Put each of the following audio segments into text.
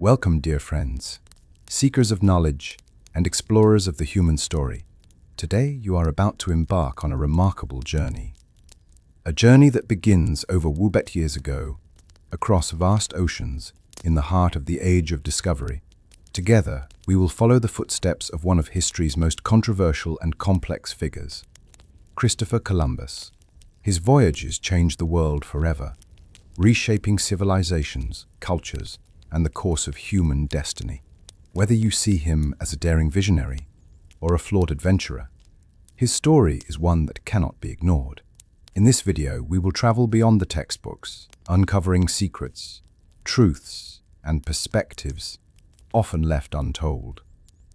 Welcome, dear friends, seekers of knowledge and explorers of the human story. Today you are about to embark on a remarkable journey. A journey that begins over woebet years ago, across vast oceans, in the heart of the Age of Discovery. Together, we will follow the footsteps of one of history's most controversial and complex figures, Christopher Columbus. His voyages changed the world forever, reshaping civilizations, cultures, and the course of human destiny. Whether you see him as a daring visionary or a flawed adventurer, his story is one that cannot be ignored. In this video, we will travel beyond the textbooks, uncovering secrets, truths, and perspectives often left untold.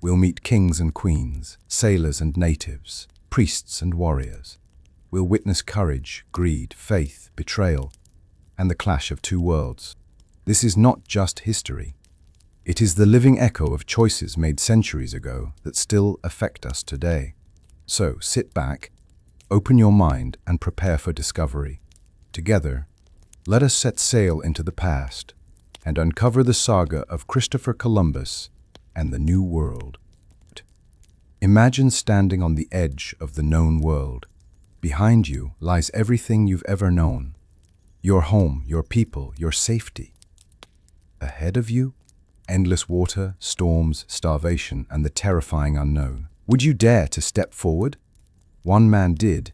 We'll meet kings and queens, sailors and natives, priests and warriors. We'll witness courage, greed, faith, betrayal, and the clash of two worlds. This is not just history. It is the living echo of choices made centuries ago that still affect us today. So sit back, open your mind, and prepare for discovery. Together, let us set sail into the past and uncover the saga of Christopher Columbus and the New World. Imagine standing on the edge of the known world. Behind you lies everything you've ever known. Your home, your people, your safety. Ahead of you, endless water, storms, starvation, and the terrifying unknown. Would you dare to step forward? One man did,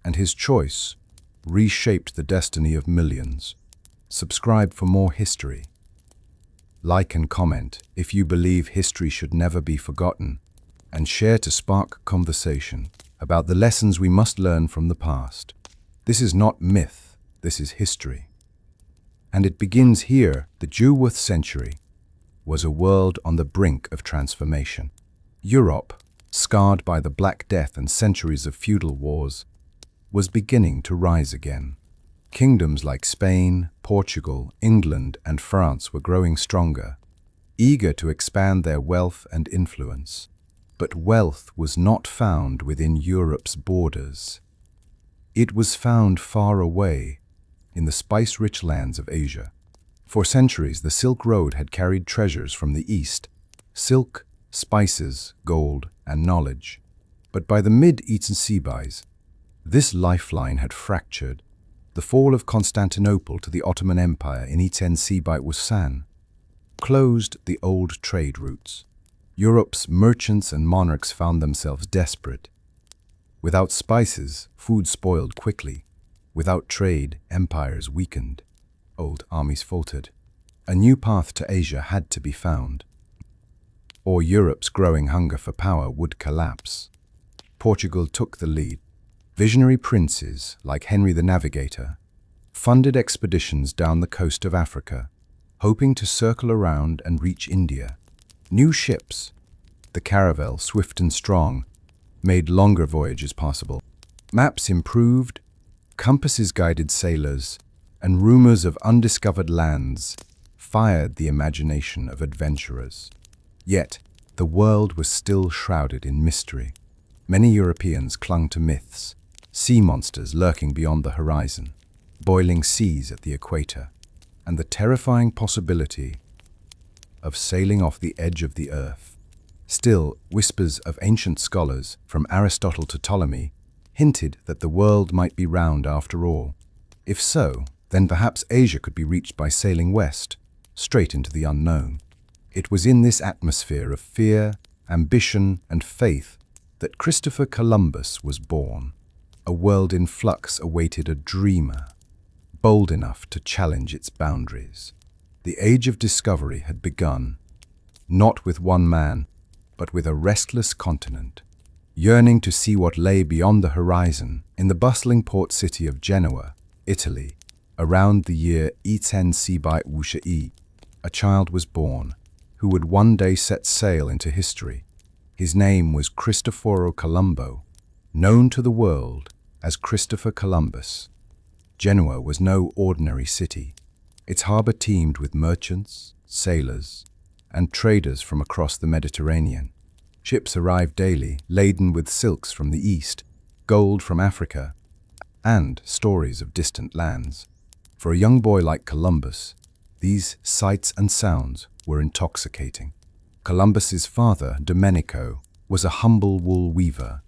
and his choice reshaped the destiny of millions. Subscribe for more history. Like and comment if you believe history should never be forgotten, and share to spark conversation about the lessons we must learn from the past. This is not myth, this is history. And it begins here. The Jewish century was a world on the brink of transformation. Europe, scarred by the Black Death and centuries of feudal wars, was beginning to rise again. Kingdoms like Spain, Portugal, England, and France were growing stronger, eager to expand their wealth and influence. But wealth was not found within Europe's borders. It was found far away, in the spice-rich lands of Asia. For centuries, the Silk Road had carried treasures from the East: silk, spices, gold, and knowledge. But by the mid-1800s, this lifeline had fractured. The fall of Constantinople to the Ottoman Empire in 1800 closed the old trade routes. Europe's merchants and monarchs found themselves desperate. Without spices, food spoiled quickly. Without trade, empires weakened. Old armies faltered. A new path to Asia had to be found, or Europe's growing hunger for power would collapse. Portugal took the lead. Visionary princes, like Henry the Navigator, funded expeditions down the coast of Africa, hoping to circle around and reach India. New ships, the caravel, swift and strong, made longer voyages possible. Maps improved, compasses guided sailors, and rumors of undiscovered lands fired the imagination of adventurers. Yet, the world was still shrouded in mystery. Many Europeans clung to myths: sea monsters lurking beyond the horizon, boiling seas at the equator, and the terrifying possibility of sailing off the edge of the earth. Still, whispers of ancient scholars, from Aristotle to Ptolemy, hinted that the world might be round after all. If so, then perhaps Asia could be reached by sailing west, straight into the unknown. It was in this atmosphere of fear, ambition, and faith that Christopher Columbus was born. A world in flux awaited a dreamer, bold enough to challenge its boundaries. The Age of Discovery had begun, not with one man, but with a restless continent, yearning to see what lay beyond the horizon. In the bustling port city of Genoa, Italy, around the year 1800, a child was born who would one day set sail into history. His name was Cristoforo Colombo, known to the world as Christopher Columbus. Genoa was no ordinary city. Its harbor teemed with merchants, sailors, and traders from across the Mediterranean. Ships arrived daily, laden with silks from the East, gold from Africa, and stories of distant lands. For a young boy like Columbus, These sights and sounds were intoxicating. Columbus's father, Domenico, was a humble wool weaver,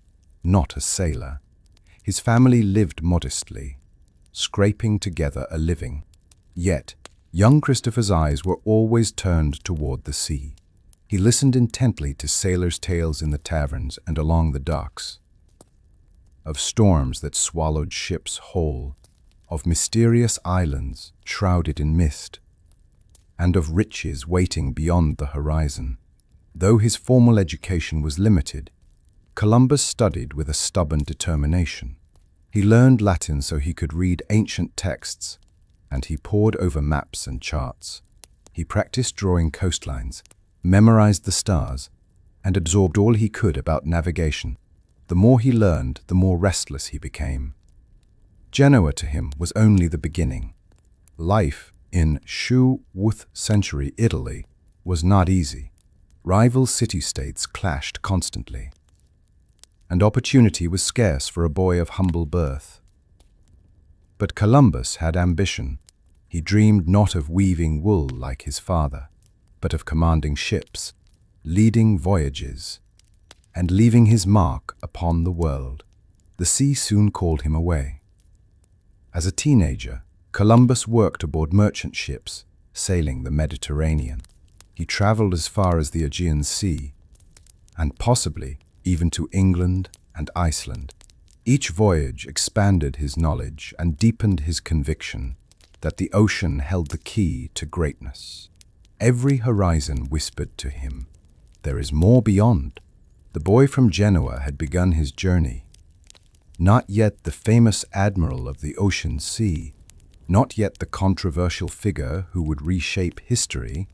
not a sailor. His family lived modestly, scraping together a living. Yet, young Christopher's eyes were always turned toward the sea. He listened intently to sailors' tales in the taverns and along the docks, of storms that swallowed ships whole, of mysterious islands shrouded in mist, and of riches waiting beyond the horizon. Though his formal education was limited, Columbus studied with a stubborn determination. He learned Latin so he could read ancient texts, and he pored over maps and charts. He practiced drawing coastlines, memorized the stars, and absorbed all he could about navigation. The more he learned, the more restless he became. Genoa to him was only the beginning. Life in 7th century Italy was not easy. Rival city-states clashed constantly, and opportunity was scarce for a boy of humble birth. But Columbus had ambition. He dreamed not of weaving wool like his father, but of commanding ships, leading voyages, and leaving his mark upon the world. The sea soon called him away. As a teenager, Columbus worked aboard merchant ships, sailing the Mediterranean. He traveled as far as the Aegean Sea, and possibly even to England and Iceland. Each voyage expanded his knowledge and deepened his conviction that the ocean held the key to greatness. Every horizon whispered to him, "There is more beyond." The boy from Genoa had begun his journey. Not yet the famous admiral of the ocean sea, not yet the controversial figure who would reshape history,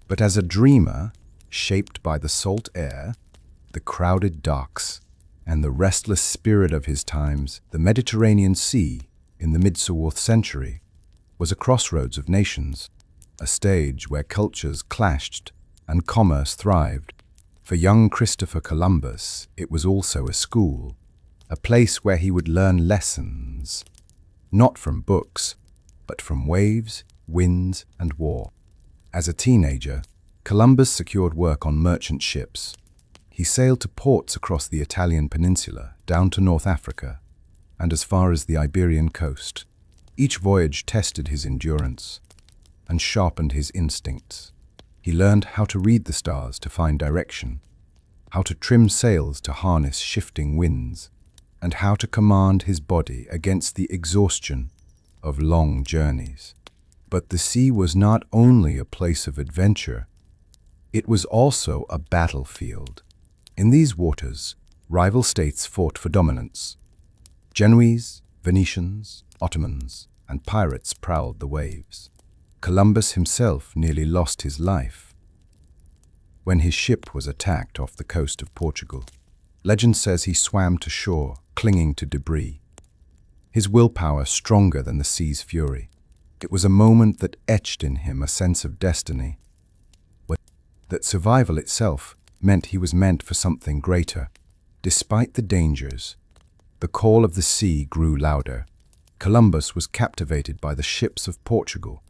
but as a dreamer shaped by the salt air, the crowded docks, and the restless spirit of his times. The Mediterranean Sea, in the mid-4th century, was a crossroads of nations, a stage where cultures clashed and commerce thrived. For young Christopher Columbus, it was also a school, a place where he would learn lessons, not from books, but from waves, winds, and war. As a teenager, Columbus secured work on merchant ships. He sailed to ports across the Italian peninsula, down to North Africa, and as far as the Iberian coast. Each voyage tested his endurance and sharpened his instincts. He learned how to read the stars to find direction, how to trim sails to harness shifting winds, and how to command his body against the exhaustion of long journeys. But the sea was not only a place of adventure, it was also a battlefield. In these waters, rival states fought for dominance. Genoese, Venetians, Ottomans, and pirates prowled the waves. Columbus himself nearly lost his life when his ship was attacked off the coast of Portugal. Legend says he swam to shore, clinging to debris, his willpower stronger than the sea's fury. It was a moment that etched in him a sense of destiny, that survival itself meant he was meant for something greater. Despite the dangers, the call of the sea grew louder. Columbus was captivated by the ships of Portugal,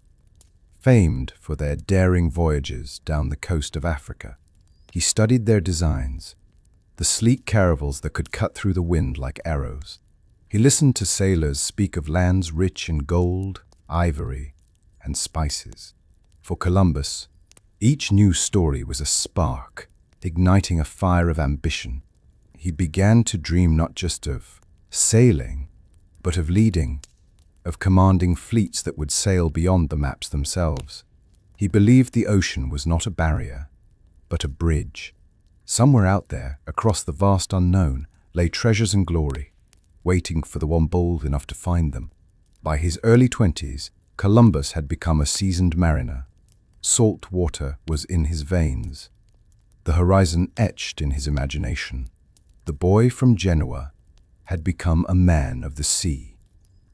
famed for their daring voyages down the coast of Africa. He studied their designs, the sleek caravels that could cut through the wind like arrows. He listened to sailors speak of lands rich in gold, ivory, and spices. For Columbus, each new story was a spark, igniting a fire of ambition. He began to dream not just of sailing, but of leading, of commanding fleets that would sail beyond the maps themselves. He believed the ocean was not a barrier, but a bridge. Somewhere out there, across the vast unknown, lay treasures and glory, waiting for the one bold enough to find them. By his early 20s, Columbus had become a seasoned mariner. Salt water was in his veins, the horizon etched in his imagination. The boy from Genoa had become a man of the sea,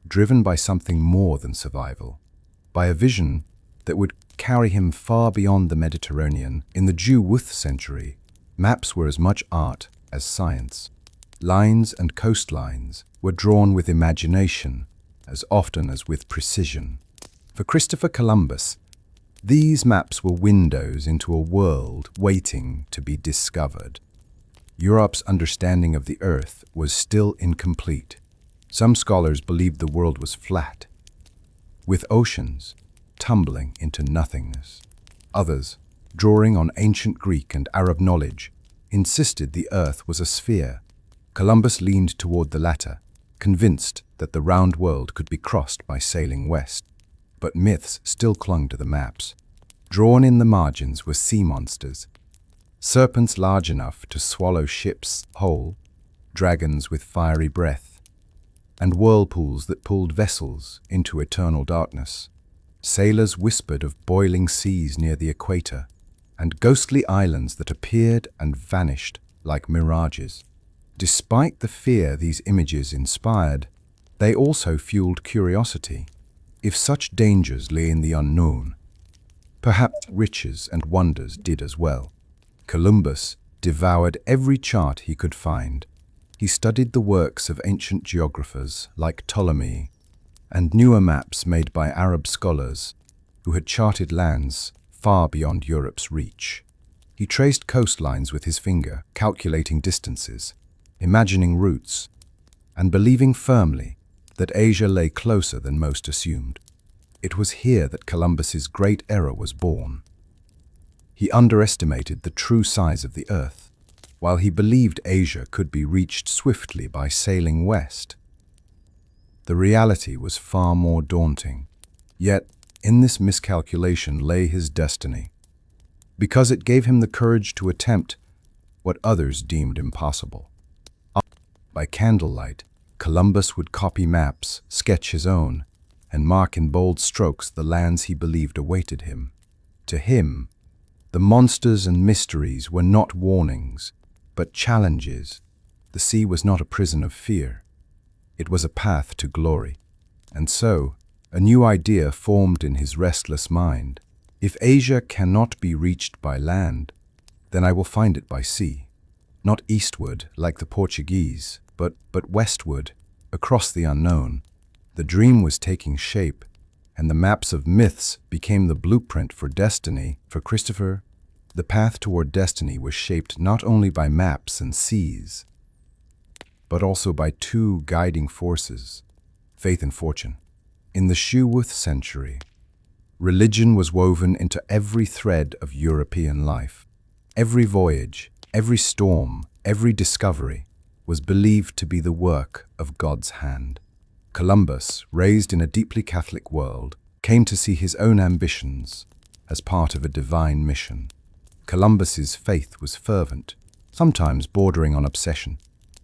driven by something more than survival, by a vision that would carry him far beyond the Mediterranean. In the 7th century, maps were as much art as science. Lines and coastlines were drawn with imagination as often as with precision. For Christopher Columbus, These maps were windows into a world waiting to be discovered. Europe's understanding of the Earth was still incomplete. Some scholars believed the world was flat, with oceans tumbling into nothingness. Others, drawing on ancient Greek and Arab knowledge, insisted the Earth was a sphere. Columbus leaned toward the latter, convinced that the round world could be crossed by sailing west. But myths still clung to the maps. Drawn in the margins were sea monsters, serpents large enough to swallow ships whole, dragons with fiery breath, and whirlpools that pulled vessels into eternal darkness. Sailors whispered of boiling seas near the equator, and ghostly islands that appeared and vanished like mirages. Despite the fear these images inspired, they also fueled curiosity. If such dangers lay in the unknown, perhaps riches and wonders did as well. Columbus devoured every chart he could find. He studied the works of ancient geographers like Ptolemy and newer maps made by Arab scholars who had charted lands far beyond Europe's reach. He traced coastlines with his finger, calculating distances, imagining routes, and believing firmly that Asia lay closer than most assumed. It was here that Columbus's great error was born. He underestimated the true size of the Earth. While he believed Asia could be reached swiftly by sailing west, the reality was far more daunting. Yet, in this miscalculation lay his destiny, because it gave him the courage to attempt what others deemed impossible. By candlelight, Columbus would copy maps, sketch his own, and mark in bold strokes the lands he believed awaited him. To him, the monsters and mysteries were not warnings, but challenges. The sea was not a prison of fear. It was a path to glory. And so, a new idea formed in his restless mind. If Asia cannot be reached by land, then I will find it by sea. Not eastward, like the Portuguese, but westward, across the unknown. The dream was taking shape, and the maps of myths became the blueprint for destiny. For Christopher, the path toward destiny was shaped not only by maps and seas, but also by two guiding forces, faith and fortune. In the Shuwuth century, religion was woven into every thread of European life. Every voyage, every storm, every discovery was believed to be the work of God's hand. Columbus, raised in a deeply Catholic world, came to see his own ambitions as part of a divine mission. Columbus's faith was fervent, sometimes bordering on obsession.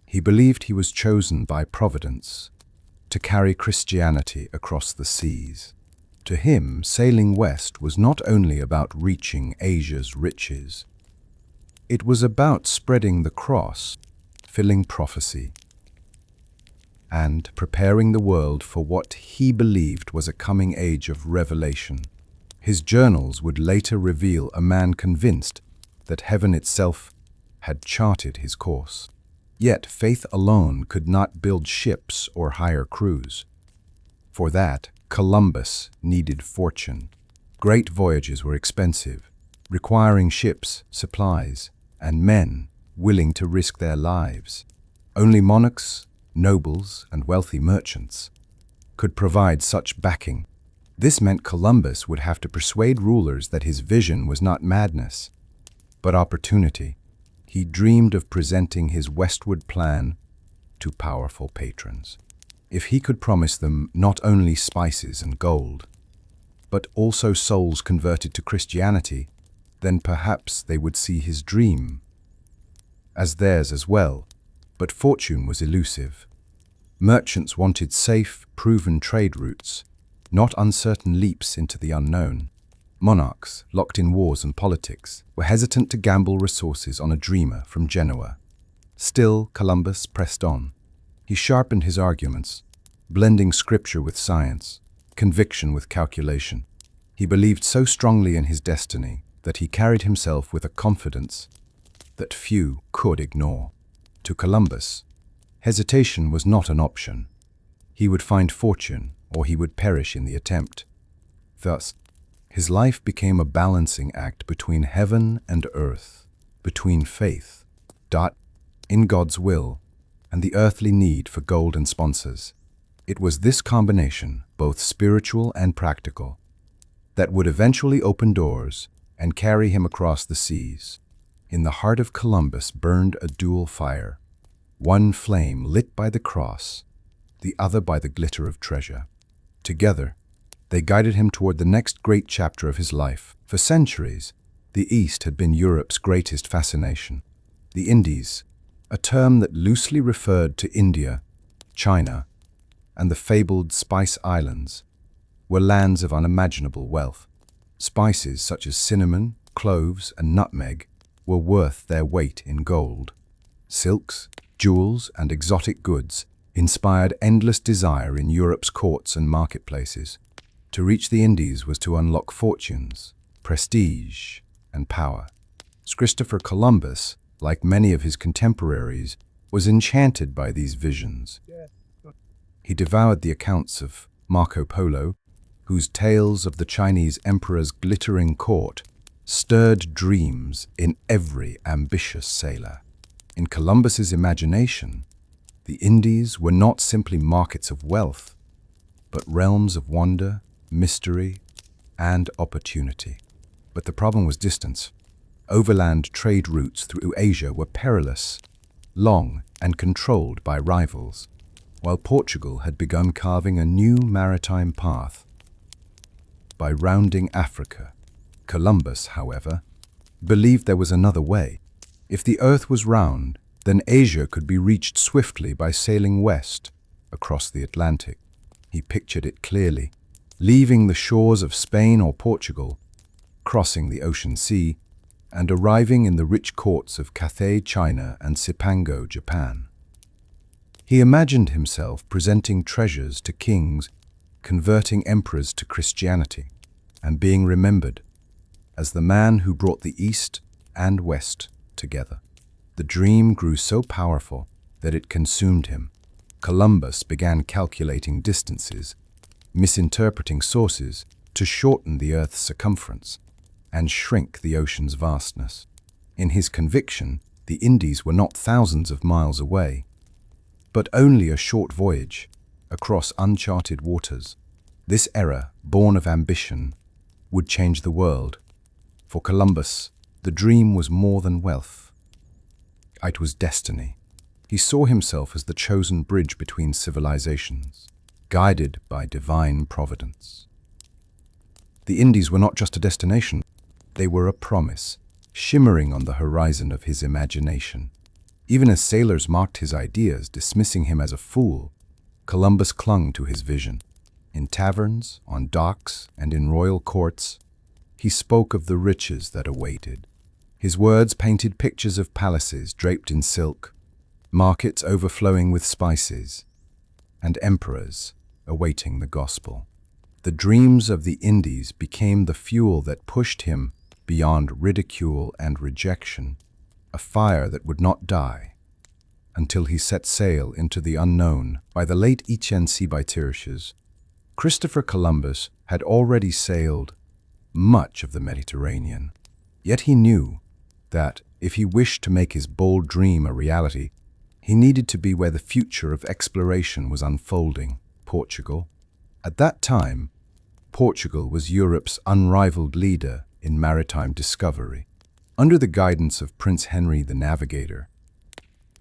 He believed he was chosen by Providence to carry Christianity across the seas. To him, sailing west was not only about reaching Asia's riches. It was about spreading the cross, fulfilling prophecy, and preparing the world for what he believed was a coming age of revelation. His journals would later reveal a man convinced that heaven itself had charted his course. Yet faith alone could not build ships or hire crews. For that, Columbus needed fortune. Great voyages were expensive, requiring ships, supplies, and men willing to risk their lives. Only monarchs, nobles, and wealthy merchants could provide such backing. This meant Columbus would have to persuade rulers that his vision was not madness, but opportunity. He dreamed of presenting his westward plan to powerful patrons. If he could promise them not only spices and gold, but also souls converted to Christianity, then perhaps they would see his dream as theirs as well. But fortune was elusive. Merchants wanted safe, proven trade routes, not uncertain leaps into the unknown. Monarchs, locked in wars and politics, were hesitant to gamble resources on a dreamer from Genoa. Still, Columbus pressed on. He sharpened his arguments, blending scripture with science, conviction with calculation. He believed so strongly in his destiny that he carried himself with a confidence that few could ignore. To Columbus, hesitation was not an option. He would find fortune, or he would perish in the attempt. Thus, His life became a balancing act between heaven and earth, between faith in God's will and the earthly need for gold and sponsors. It was this combination, both spiritual and practical, that would eventually open doors and carry him across the seas. In the heart of Columbus burned a dual fire, one flame lit by the cross, the other by the glitter of treasure. Together, they guided him toward the next great chapter of his life. For centuries, the East had been Europe's greatest fascination. The Indies, a term that loosely referred to India, China, and the fabled Spice Islands, were lands of unimaginable wealth. Spices such as cinnamon, cloves, and nutmeg were worth their weight in gold. Silks, jewels, and exotic goods inspired endless desire in Europe's courts and marketplaces. To reach the Indies was to unlock fortunes, prestige, and power. Christopher Columbus, like many of his contemporaries, was enchanted by these visions. He devoured the accounts of Marco Polo, whose tales of the Chinese emperor's glittering court stirred dreams in every ambitious sailor. In Columbus's imagination, the Indies were not simply markets of wealth, but realms of wonder, mystery, and opportunity. But the problem was distance. Overland trade routes through Asia were perilous, long, and controlled by rivals, while Portugal had begun carving a new maritime path by rounding Africa. Columbus, however, believed there was another way. If the earth was round, then Asia could be reached swiftly by sailing west across the Atlantic. He pictured it clearly, leaving the shores of Spain or Portugal, crossing the ocean sea, and arriving in the rich courts of Cathay, China, and Cipango, Japan. He imagined himself presenting treasures to kings, converting emperors to Christianity, and being remembered as the man who brought the East and West together. The dream grew so powerful that it consumed him. Columbus began calculating distances, misinterpreting sources to shorten the Earth's circumference and shrink the ocean's vastness. In his conviction, the Indies were not thousands of miles away, but only a short voyage across uncharted waters. This era, born of ambition, would change the world. For Columbus, the dream was more than wealth. It was destiny. He saw himself as the chosen bridge between civilizations, guided by divine providence. The Indies were not just a destination, they were a promise, shimmering on the horizon of his imagination. Even as sailors mocked his ideas, dismissing him as a fool, Columbus clung to his vision. In taverns, on docks, and in royal courts, he spoke of the riches that awaited. His words painted pictures of palaces draped in silk, markets overflowing with spices, and emperors awaiting the gospel. The dreams of the Indies became the fuel that pushed him beyond ridicule and rejection, a fire that would not die until he set sail into the unknown. By the late treacherous, Christopher Columbus had already sailed much of the Mediterranean. Yet he knew that if he wished to make his bold dream a reality, he needed to be where the future of exploration was unfolding, Portugal. At that time, Portugal was Europe's unrivaled leader in maritime discovery. Under the guidance of Prince Henry the Navigator,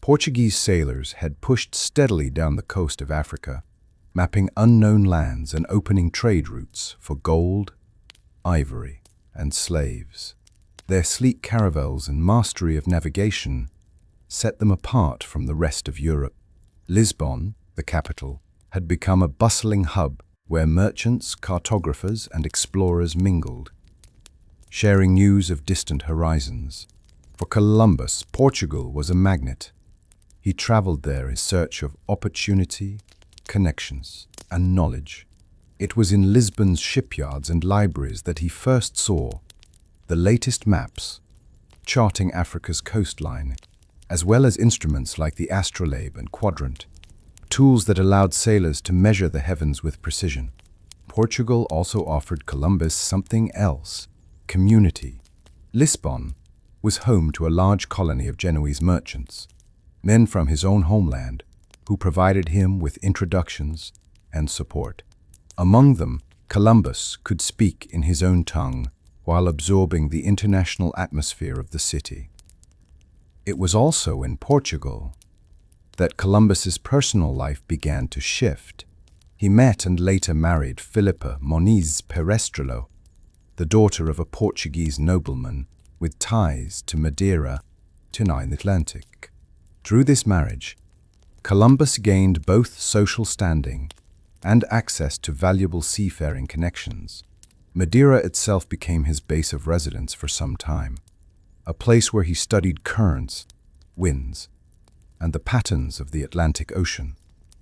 Portuguese sailors had pushed steadily down the coast of Africa, mapping unknown lands and opening trade routes for gold, ivory, and slaves. Their sleek caravels and mastery of navigation set them apart from the rest of Europe. Lisbon, the capital, had become a bustling hub where merchants, cartographers, and explorers mingled, sharing news of distant horizons. For Columbus, Portugal was a magnet. He traveled there in search of opportunity, connections, and knowledge. It was in Lisbon's shipyards and libraries that he first saw the latest maps charting Africa's coastline, as well as instruments like the astrolabe and quadrant, tools that allowed sailors to measure the heavens with precision. Portugal also offered Columbus something else: community. Lisbon was home to a large colony of Genoese merchants, men from his own homeland, who provided him with introductions and support. Among them, Columbus could speak in his own tongue while absorbing the international atmosphere of the city. It was also in Portugal that Columbus's personal life began to shift. He met and later married Filipa Moniz Perestrelo, the daughter of a Portuguese nobleman with ties to Madeira to the Atlantic. Through this marriage, Columbus gained both social standing and access to valuable seafaring connections. Madeira itself became his base of residence for some time, a place where he studied currents, winds, and the patterns of the Atlantic Ocean.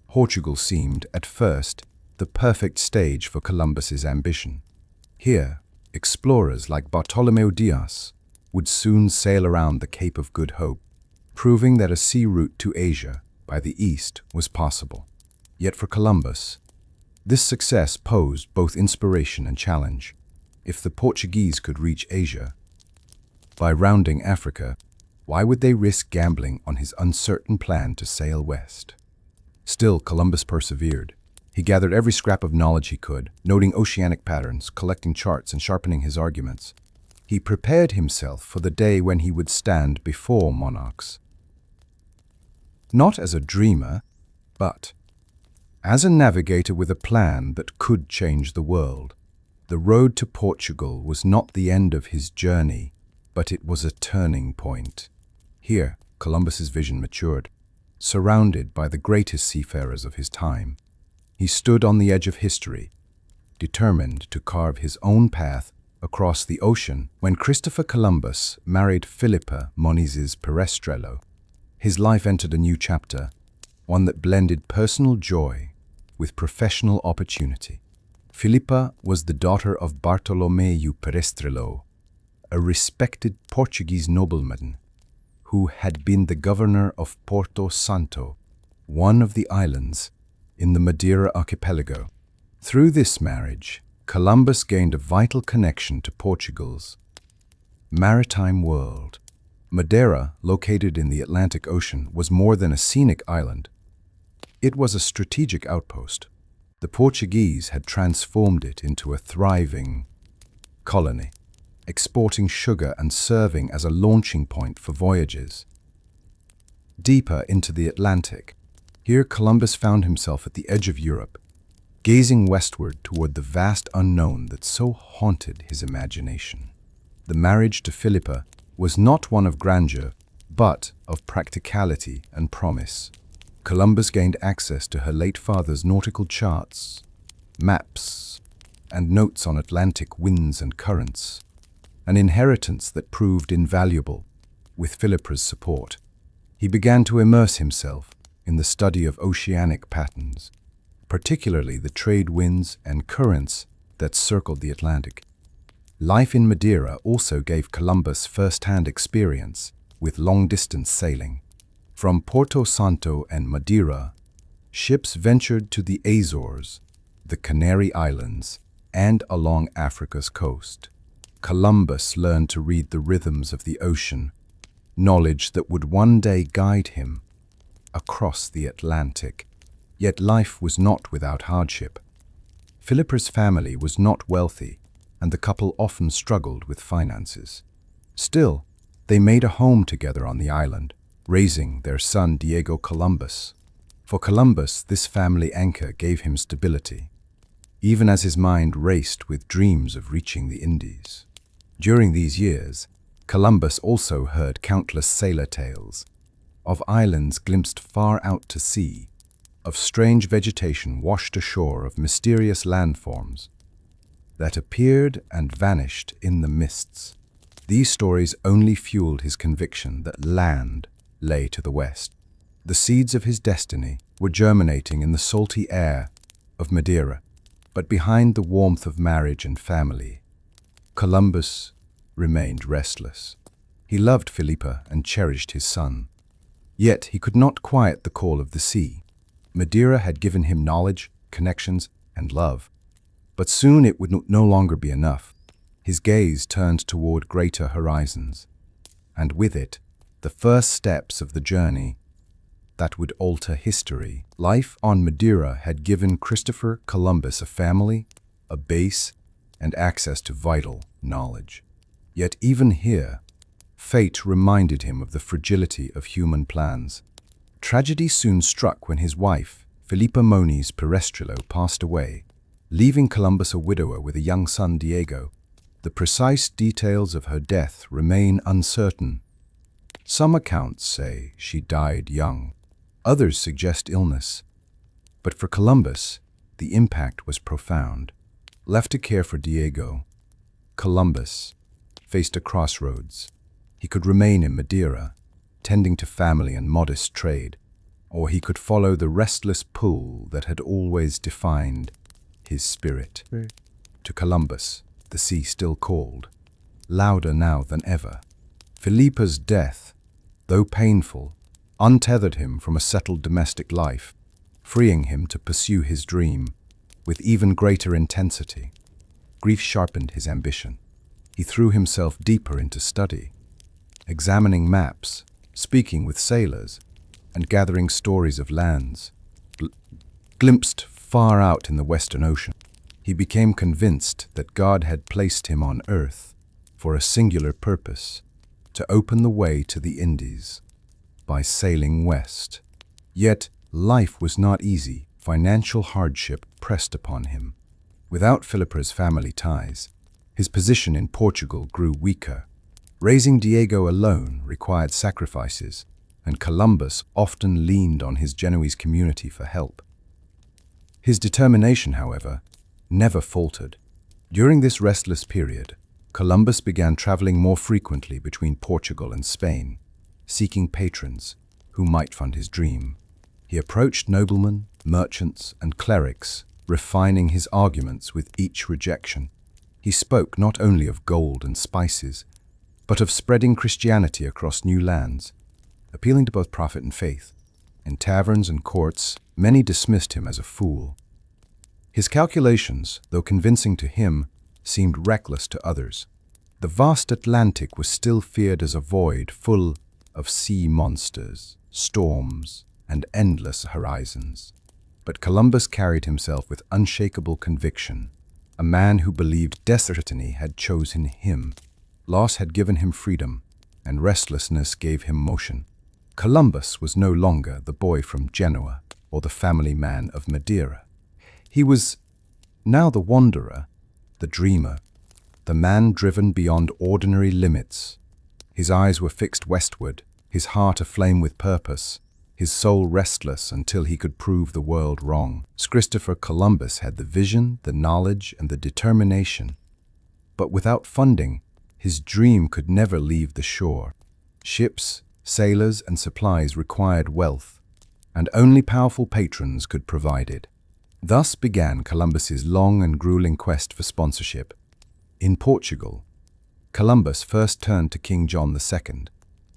Portugal seemed, at first, the perfect stage for Columbus's ambition. Here, explorers like Bartolomeu Dias would soon sail around the Cape of Good Hope, proving that a sea route to Asia by the east was possible. Yet for Columbus, this success posed both inspiration and challenge. If the Portuguese could reach Asia by rounding Africa, why would they risk gambling on his uncertain plan to sail west? Still, Columbus persevered. He gathered every scrap of knowledge he could, noting oceanic patterns, collecting charts, and sharpening his arguments. He prepared himself for the day when he would stand before monarchs. Not as a dreamer, but as a navigator with a plan that could change the world. The road to Portugal was not the end of his journey, but it was a turning point. Here, Columbus's vision matured. Surrounded by the greatest seafarers of his time, he stood on the edge of history, determined to carve his own path across the ocean. When Christopher Columbus married Filipa Moniz Perestrelo, his life entered a new chapter, one that blended personal joy with professional opportunity. Filipa was the daughter of Bartolomeu Perestrelo, a respected Portuguese nobleman who had been the governor of Porto Santo, one of the islands in the Madeira archipelago. Through this marriage, Columbus gained a vital connection to Portugal's maritime world. Madeira, located in the Atlantic Ocean, was more than a scenic island. It was a strategic outpost. The Portuguese had transformed it into a thriving colony, exporting sugar and serving as a launching point for voyages deeper into the Atlantic. Here Columbus found himself at the edge of Europe, gazing westward toward the vast unknown that so haunted his imagination. The marriage to Filipa was not one of grandeur, but of practicality and promise. Columbus gained access to her late father's nautical charts, maps, and notes on Atlantic winds and currents, an inheritance that proved invaluable. With Filipa's support, he began to immerse himself in the study of oceanic patterns, particularly the trade winds and currents that circled the Atlantic. Life in Madeira also gave Columbus first-hand experience with long-distance sailing. From Porto Santo and Madeira, ships ventured to the Azores, the Canary Islands, and along Africa's coast. Columbus learned to read the rhythms of the ocean, knowledge that would one day guide him across the Atlantic. Yet life was not without hardship. Filipa's family was not wealthy, and the couple often struggled with finances. Still, they made a home together on the island, raising their son Diego Columbus. For Columbus, this family anchor gave him stability, even as his mind raced with dreams of reaching the Indies. During these years, Columbus also heard countless sailor tales of islands glimpsed far out to sea, of strange vegetation washed ashore, of mysterious landforms that appeared and vanished in the mists. These stories only fueled his conviction that land lay to the west. The seeds of his destiny were germinating in the salty air of Madeira, but behind the warmth of marriage and family, Columbus remained restless. He loved Filipa and cherished his son. Yet he could not quiet the call of the sea. Madeira had given him knowledge, connections, and love. But soon it would no longer be enough. His gaze turned toward greater horizons, and with it, the first steps of the journey that would alter history. Life on Madeira had given Christopher Columbus a family, a base, and access to vital knowledge. Yet even here, fate reminded him of the fragility of human plans. Tragedy soon struck when his wife, Filipa Moniz Perestrello, passed away, leaving Columbus a widower with a young son, Diego. The precise details of her death remain uncertain. Some accounts say she died young. Others suggest illness. But for Columbus, the impact was profound. Left to care for Diego, Columbus faced a crossroads. He could remain in Madeira, tending to family and modest trade, or he could follow the restless pull that had always defined his spirit. To Columbus, the sea still called, louder now than ever. Filipa's death, though painful, untethered him from a settled domestic life, freeing him to pursue his dream with even greater intensity. Grief sharpened his ambition. He threw himself deeper into study, examining maps, speaking with sailors, and gathering stories of lands glimpsed far out in the Western Ocean. He became convinced that God had placed him on Earth for a singular purpose, to open the way to the Indies by sailing west. Yet life was not easy. Financial hardship pressed upon him. Without Filipa's family ties, his position in Portugal grew weaker. Raising Diego alone required sacrifices, and Columbus often leaned on his Genoese community for help. His determination, however, never faltered. During this restless period, Columbus began traveling more frequently between Portugal and Spain, seeking patrons who might fund his dream. He approached noblemen, merchants, and clerics, refining his arguments with each rejection. He spoke not only of gold and spices, but of spreading Christianity across new lands, appealing to both profit and faith. In taverns and courts, many dismissed him as a fool. His calculations, though convincing to him, seemed reckless to others. The vast Atlantic was still feared as a void full of sea monsters, storms, and endless horizons. But Columbus carried himself with unshakable conviction, a man who believed destiny had chosen him. Loss had given him freedom, and restlessness gave him motion. Columbus was no longer the boy from Genoa or the family man of Madeira. He was now the wanderer, the dreamer, the man driven beyond ordinary limits. His eyes were fixed westward, his heart aflame with purpose, his soul restless until he could prove the world wrong. Christopher Columbus had the vision, the knowledge, and the determination. But without funding, his dream could never leave the shore. Ships, sailors, and supplies required wealth, and only powerful patrons could provide it. Thus began Columbus's long and grueling quest for sponsorship. In Portugal, Columbus first turned to King John II.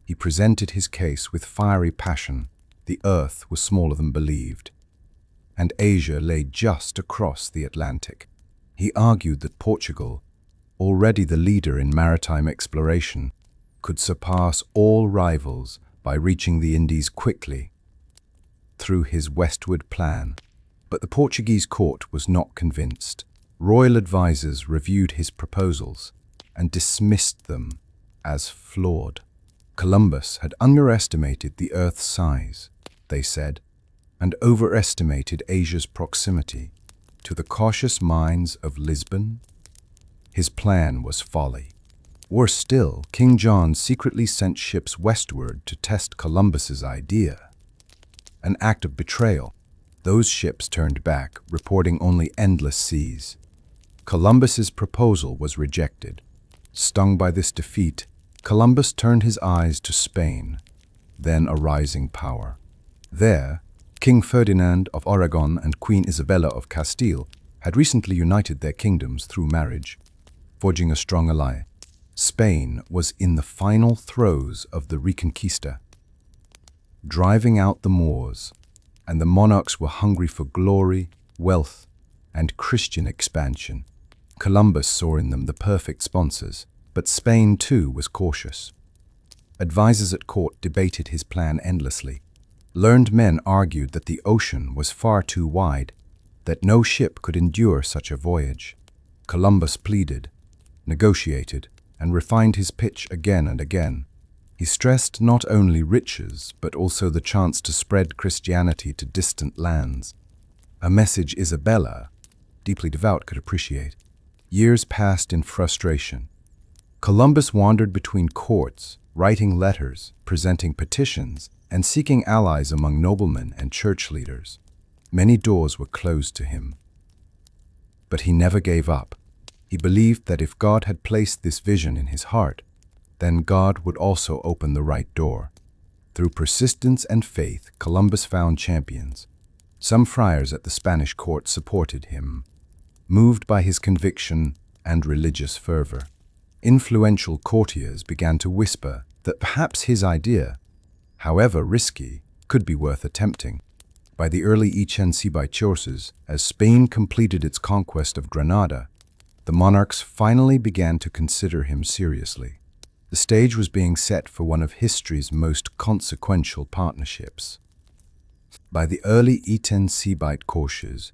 He presented his case with fiery passion. The earth was smaller than believed, and Asia lay just across the Atlantic. He argued that Portugal, already the leader in maritime exploration, could surpass all rivals by reaching the Indies quickly through his westward plan. But the Portuguese court was not convinced. Royal advisors reviewed his proposals and dismissed them as flawed. Columbus had underestimated the Earth's size, they said, and overestimated Asia's proximity. To the cautious minds of Lisbon, his plan was folly. Worse still, King John secretly sent ships westward to test Columbus's idea. An act of betrayal. Those ships turned back, reporting only endless seas. Columbus's proposal was rejected. Stung by this defeat, Columbus turned his eyes to Spain, then a rising power. There, King Ferdinand of Aragon and Queen Isabella of Castile had recently united their kingdoms through marriage, forging a strong ally. Spain was in the final throes of the Reconquista, driving out the Moors, and the monarchs were hungry for glory, wealth, and Christian expansion. Columbus saw in them the perfect sponsors, but Spain too was cautious. Advisors at court debated his plan endlessly. Learned men argued that the ocean was far too wide, that no ship could endure such a voyage. Columbus pleaded, negotiated, and refined his pitch again and again. He stressed not only riches, but also the chance to spread Christianity to distant lands. A message Isabella, deeply devout, could appreciate. Years passed in frustration. Columbus wandered between courts, writing letters, presenting petitions, and seeking allies among noblemen and church leaders. Many doors were closed to him. But he never gave up. He believed that if God had placed this vision in his heart, then God would also open the right door. Through persistence and faith, Columbus found champions. Some friars at the Spanish court supported him, moved by his conviction and religious fervor. Influential courtiers began to whisper that perhaps his idea, however risky, could be worth attempting. By the early treacherous, as Spain completed its conquest of Granada, the monarchs finally began to consider him seriously. The stage was being set for one of history's most consequential partnerships. By the early treacherous,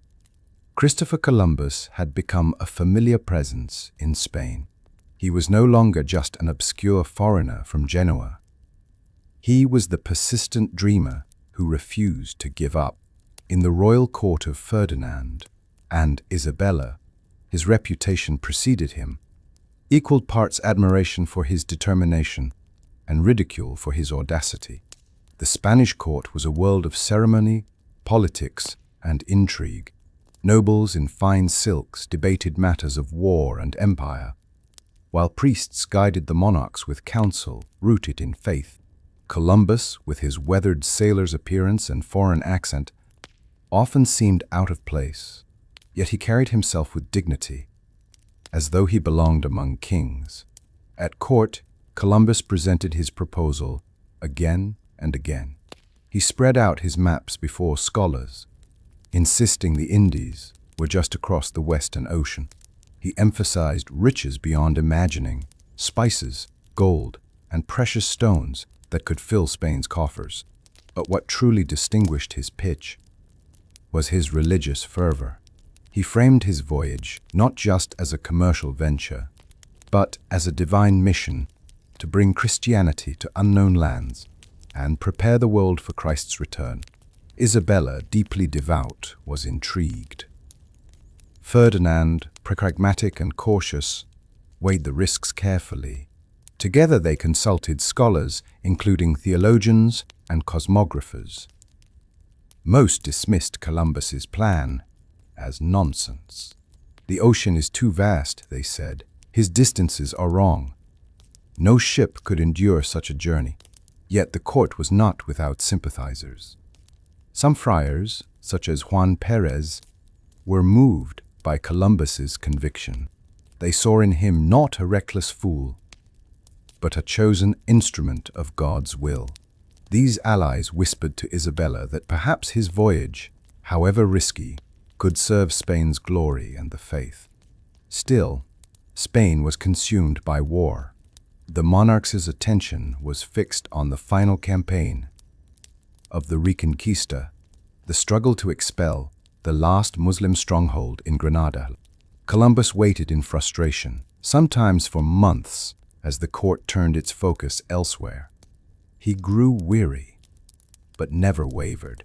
Christopher Columbus had become a familiar presence in Spain. He was no longer just an obscure foreigner from Genoa. He was the persistent dreamer who refused to give up. In the royal court of Ferdinand and Isabella, his reputation preceded him, equal parts admiration for his determination and ridicule for his audacity. The Spanish court was a world of ceremony, politics, and intrigue. Nobles in fine silks debated matters of war and empire, while priests guided the monarchs with counsel rooted in faith. Columbus, with his weathered sailor's appearance and foreign accent, often seemed out of place, yet he carried himself with dignity, as though he belonged among kings. At court, Columbus presented his proposal again and again. He spread out his maps before scholars, insisting the Indies were just across the Western Ocean. He emphasized riches beyond imagining, spices, gold, and precious stones that could fill Spain's coffers. But what truly distinguished his pitch was his religious fervor. He framed his voyage not just as a commercial venture, but as a divine mission to bring Christianity to unknown lands and prepare the world for Christ's return. Isabella, deeply devout, was intrigued. Ferdinand, pragmatic and cautious, weighed the risks carefully. Together they consulted scholars, including theologians and cosmographers. Most dismissed Columbus's plan as nonsense. The ocean is too vast, they said. His distances are wrong. No ship could endure such a journey. Yet the court was not without sympathizers. Some friars, such as Juan Perez, were moved by Columbus's conviction. They saw in him not a reckless fool, but a chosen instrument of God's will. These allies whispered to Isabella that perhaps his voyage, however risky, could serve Spain's glory and the faith. Still, Spain was consumed by war. The monarch's attention was fixed on the final campaign of the Reconquista, the struggle to expel the last Muslim stronghold in Granada. Columbus waited in frustration, sometimes for months, as the court turned its focus elsewhere. He grew weary, but never wavered.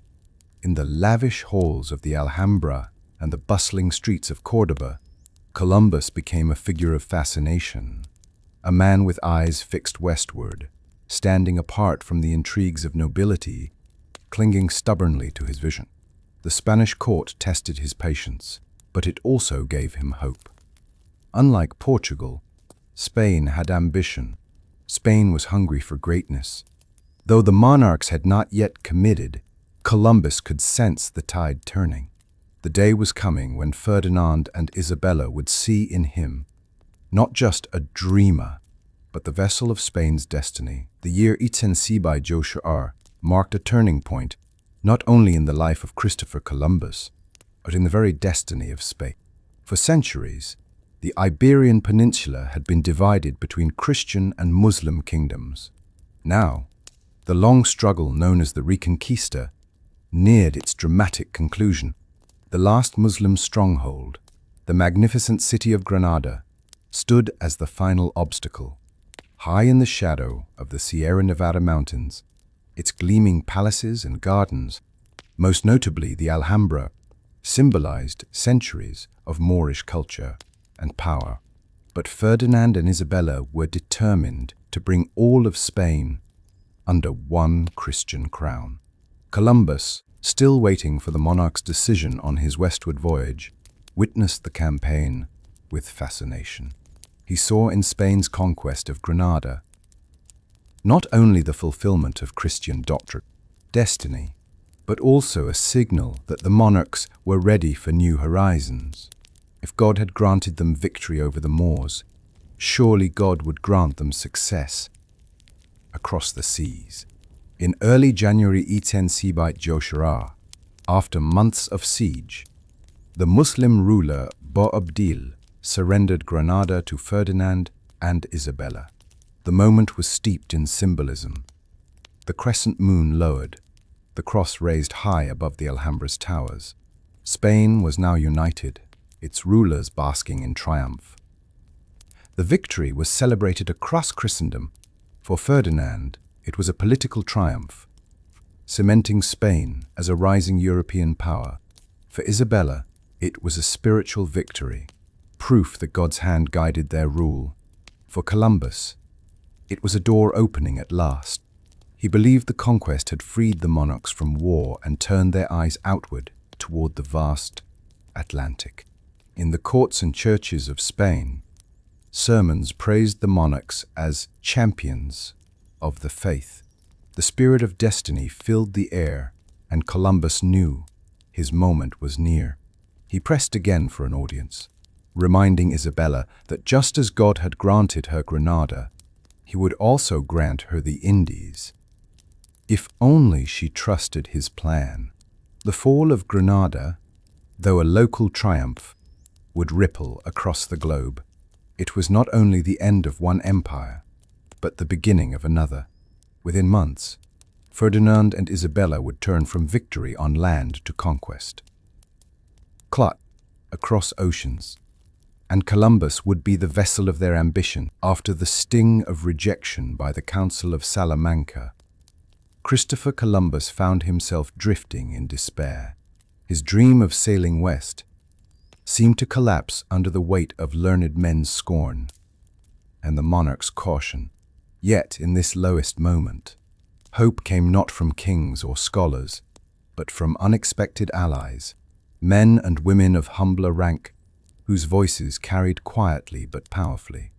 In the lavish halls of the Alhambra and the bustling streets of Córdoba, Columbus became a figure of fascination, a man with eyes fixed westward, standing apart from the intrigues of nobility, clinging stubbornly to his vision. The Spanish court tested his patience, but it also gave him hope. Unlike Portugal, Spain had ambition. Spain was hungry for greatness. Though the monarchs had not yet committed, Columbus could sense the tide turning. The day was coming when Ferdinand and Isabella would see in him not just a dreamer, but the vessel of Spain's destiny. The year 1800 marked a turning point, not only in the life of Christopher Columbus, but in the very destiny of Spain. For centuries, the Iberian Peninsula had been divided between Christian and Muslim kingdoms. Now, the long struggle known as the Reconquista neared its dramatic conclusion. The last Muslim stronghold, the magnificent city of Granada, stood as the final obstacle. High in the shadow of the Sierra Nevada mountains, its gleaming palaces and gardens, most notably the Alhambra, symbolized centuries of Moorish culture and power. But Ferdinand and Isabella were determined to bring all of Spain under one Christian crown. Columbus, still waiting for the monarch's decision on his westward voyage, witnessed the campaign with fascination. He saw in Spain's conquest of Granada not only the fulfillment of Christian doctrine, destiny, but also a signal that the monarchs were ready for new horizons. If God had granted them victory over the Moors, surely God would grant them success across the seas. In early January 1078, after months of siege, the Muslim ruler Boabdil surrendered Granada to Ferdinand and Isabella. The moment was steeped in symbolism. The crescent moon lowered, the cross raised high above the Alhambra's towers. Spain was now united, its rulers basking in triumph. The victory was celebrated across Christendom. For Ferdinand, it was a political triumph, cementing Spain as a rising European power. For Isabella, it was a spiritual victory, proof that God's hand guided their rule. For Columbus, it was a door opening at last. He believed the conquest had freed the monarchs from war and turned their eyes outward toward the vast Atlantic. In the courts and churches of Spain, sermons praised the monarchs as champions of the faith. The spirit of destiny filled the air, and Columbus knew his moment was near. He pressed again for an audience, reminding Isabella that just as God had granted her Granada, he would also grant her the Indies, if only she trusted his plan. The fall of Granada, though a local triumph, would ripple across the globe. It was not only the end of one empire, but the beginning of another. Within months, Ferdinand and Isabella would turn from victory on land to conquest. Clot across oceans, and Columbus would be the vessel of their ambition. After the sting of rejection by the Council of Salamanca, Christopher Columbus found himself drifting in despair. His dream of sailing west seemed to collapse under the weight of learned men's scorn and the monarch's caution. Yet, in this lowest moment, hope came not from kings or scholars, but from unexpected allies, men and women of humbler rank, whose voices carried quietly but powerfully.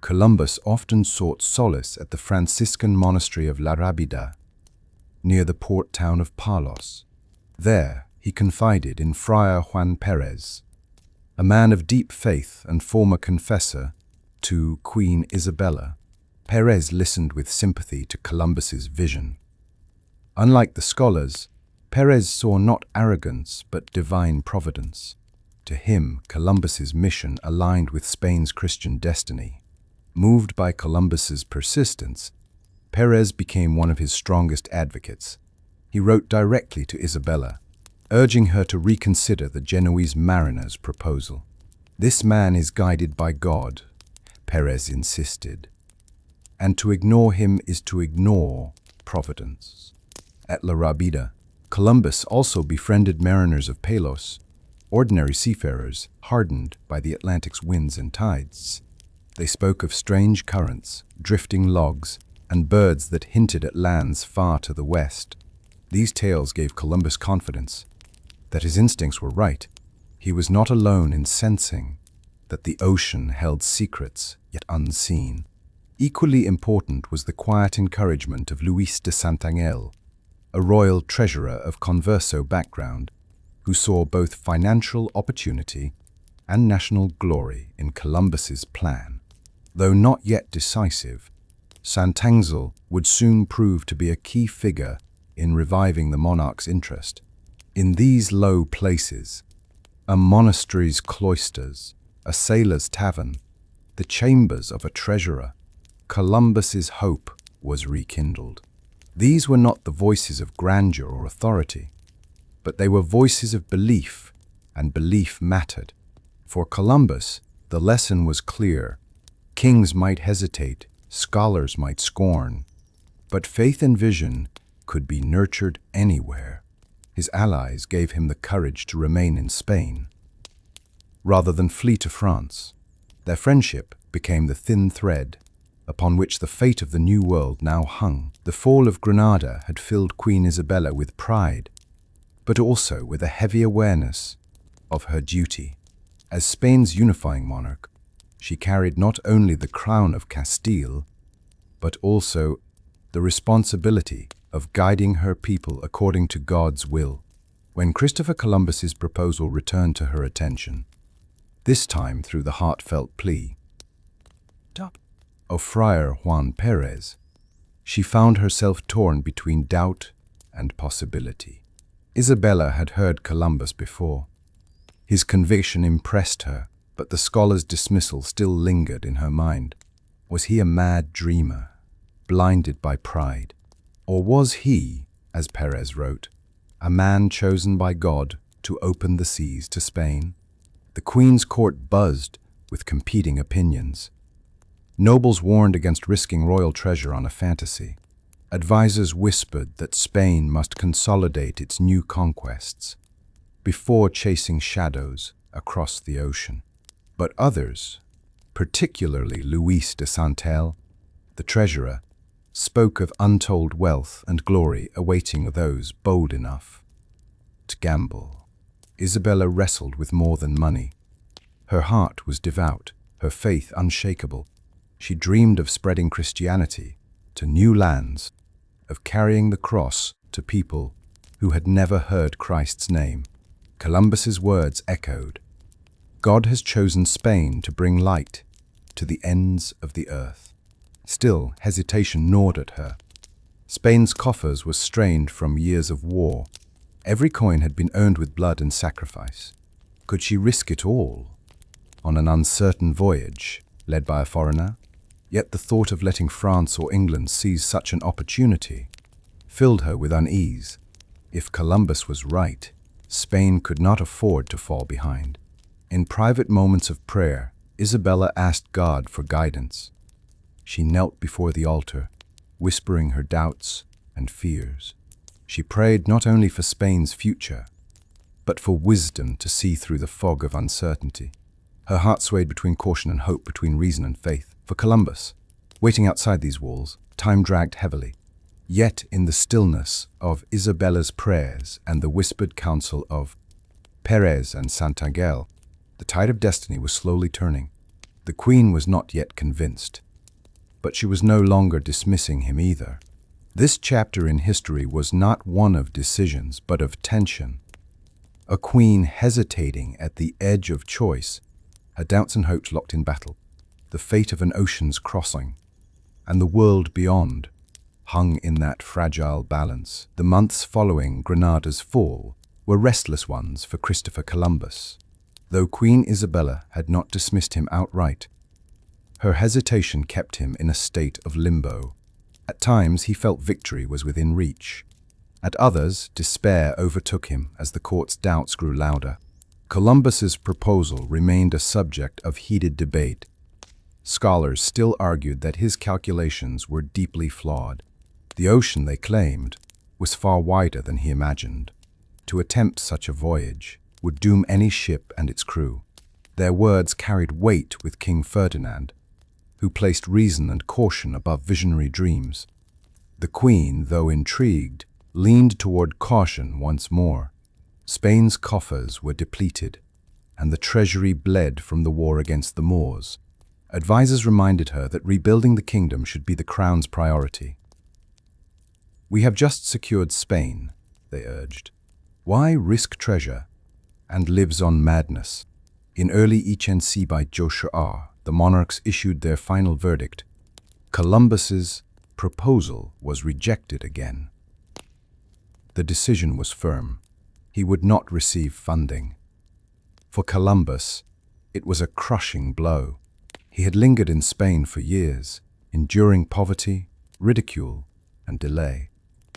Columbus often sought solace at the Franciscan monastery of La Rábida, near the port town of Palos. There, he confided in Friar Juan Perez, a man of deep faith and former confessor to Queen Isabella. Perez listened with sympathy to Columbus's vision. Unlike the scholars, Perez saw not arrogance but divine providence. To him, Columbus's mission aligned with Spain's Christian destiny. Moved by Columbus's persistence, Perez became one of his strongest advocates. He wrote directly to Isabella, urging her to reconsider the Genoese mariner's proposal. "This man is guided by God," Perez insisted, "and to ignore him is to ignore providence." At La Rábida, Columbus also befriended mariners of Palos, ordinary seafarers hardened by the Atlantic's winds and tides. They spoke of strange currents, drifting logs, and birds that hinted at lands far to the west. These tales gave Columbus confidence that his instincts were right. He was not alone in sensing that the ocean held secrets yet unseen. Equally important was the quiet encouragement of Luis de Santangel, a royal treasurer of converso background, who saw both financial opportunity and national glory in Columbus's plan. Though not yet decisive, Santangel would soon prove to be a key figure in reviving the monarch's interest. In these low places, A monastery's cloisters, a sailor's tavern, the chambers of a treasurer, Columbus's hope was rekindled. These were not the voices of grandeur or authority, but they were voices of belief, and belief mattered. For Columbus, the lesson was clear. Kings might hesitate, scholars might scorn, but faith and vision could be nurtured anywhere. His allies gave him the courage to remain in Spain, rather than flee to France. Their friendship became the thin thread upon which the fate of the New World now hung. The fall of Granada had filled Queen Isabella with pride, but also with a heavy awareness of her duty. As Spain's unifying monarch, she carried not only the crown of Castile, but also the responsibility of guiding her people according to God's will. When Christopher Columbus's proposal returned to her attention, this time through the heartfelt plea of Friar Juan Perez, she found herself torn between doubt and possibility. Isabella had heard Columbus before. His conviction impressed her, but the scholar's dismissal still lingered in her mind. Was he a mad dreamer, blinded by pride? Or was he, as Perez wrote, a man chosen by God to open the seas to Spain? The Queen's court buzzed with competing opinions. Nobles warned against risking royal treasure on a fantasy. Advisors whispered that Spain must consolidate its new conquests before chasing shadows across the ocean. But others, particularly Luis de Santel, the treasurer, spoke of untold wealth and glory awaiting those bold enough to gamble. Isabella wrestled with more than money. Her heart was devout, her faith unshakable. She dreamed of spreading Christianity to new lands, of carrying the cross to people who had never heard Christ's name. Columbus's words echoed. God has chosen Spain to bring light to the ends of the earth. Still, hesitation gnawed at her. Spain's coffers were strained from years of war. Every coin had been earned with blood and sacrifice. Could she risk it all on an uncertain voyage led by a foreigner? Yet the thought of letting France or England seize such an opportunity filled her with unease. If Columbus was right, Spain could not afford to fall behind. In private moments of prayer, Isabella asked God for guidance. She knelt before the altar, whispering her doubts and fears. She prayed not only for Spain's future, but for wisdom to see through the fog of uncertainty. Her heart swayed between caution and hope, between reason and faith. For Columbus, waiting outside these walls, time dragged heavily. Yet in the stillness of Isabella's prayers and the whispered counsel of Perez and Santangel, the tide of destiny was slowly turning. The Queen was not yet convinced, but she was no longer dismissing him either. This chapter in history was not one of decisions, but of tension. A queen hesitating at the edge of choice, her doubts and hopes locked in battle. The fate of an ocean's crossing, and the world beyond, hung in that fragile balance. The months following Granada's fall were restless ones for Christopher Columbus. Though Queen Isabella had not dismissed him outright, her hesitation kept him in a state of limbo. At times he felt victory was within reach. At others, despair overtook him as the court's doubts grew louder. Columbus's proposal remained a subject of heated debate. Scholars still argued that his calculations were deeply flawed. The ocean, they claimed, was far wider than he imagined. To attempt such a voyage would doom any ship and its crew. Their words carried weight with King Ferdinand, who placed reason and caution above visionary dreams. The Queen, though intrigued, leaned toward caution once more. Spain's coffers were depleted, and the treasury bled from the war against the Moors. Advisors reminded her that rebuilding the kingdom should be the crown's priority. "We have just secured Spain," they urged. "Why risk treasure and lives on madness?" In early HNC by Joshua, the monarchs issued their final verdict. Columbus's proposal was rejected again. The decision was firm. He would not receive funding. For Columbus, it was a crushing blow. He had lingered in Spain for years, enduring poverty, ridicule, and delay.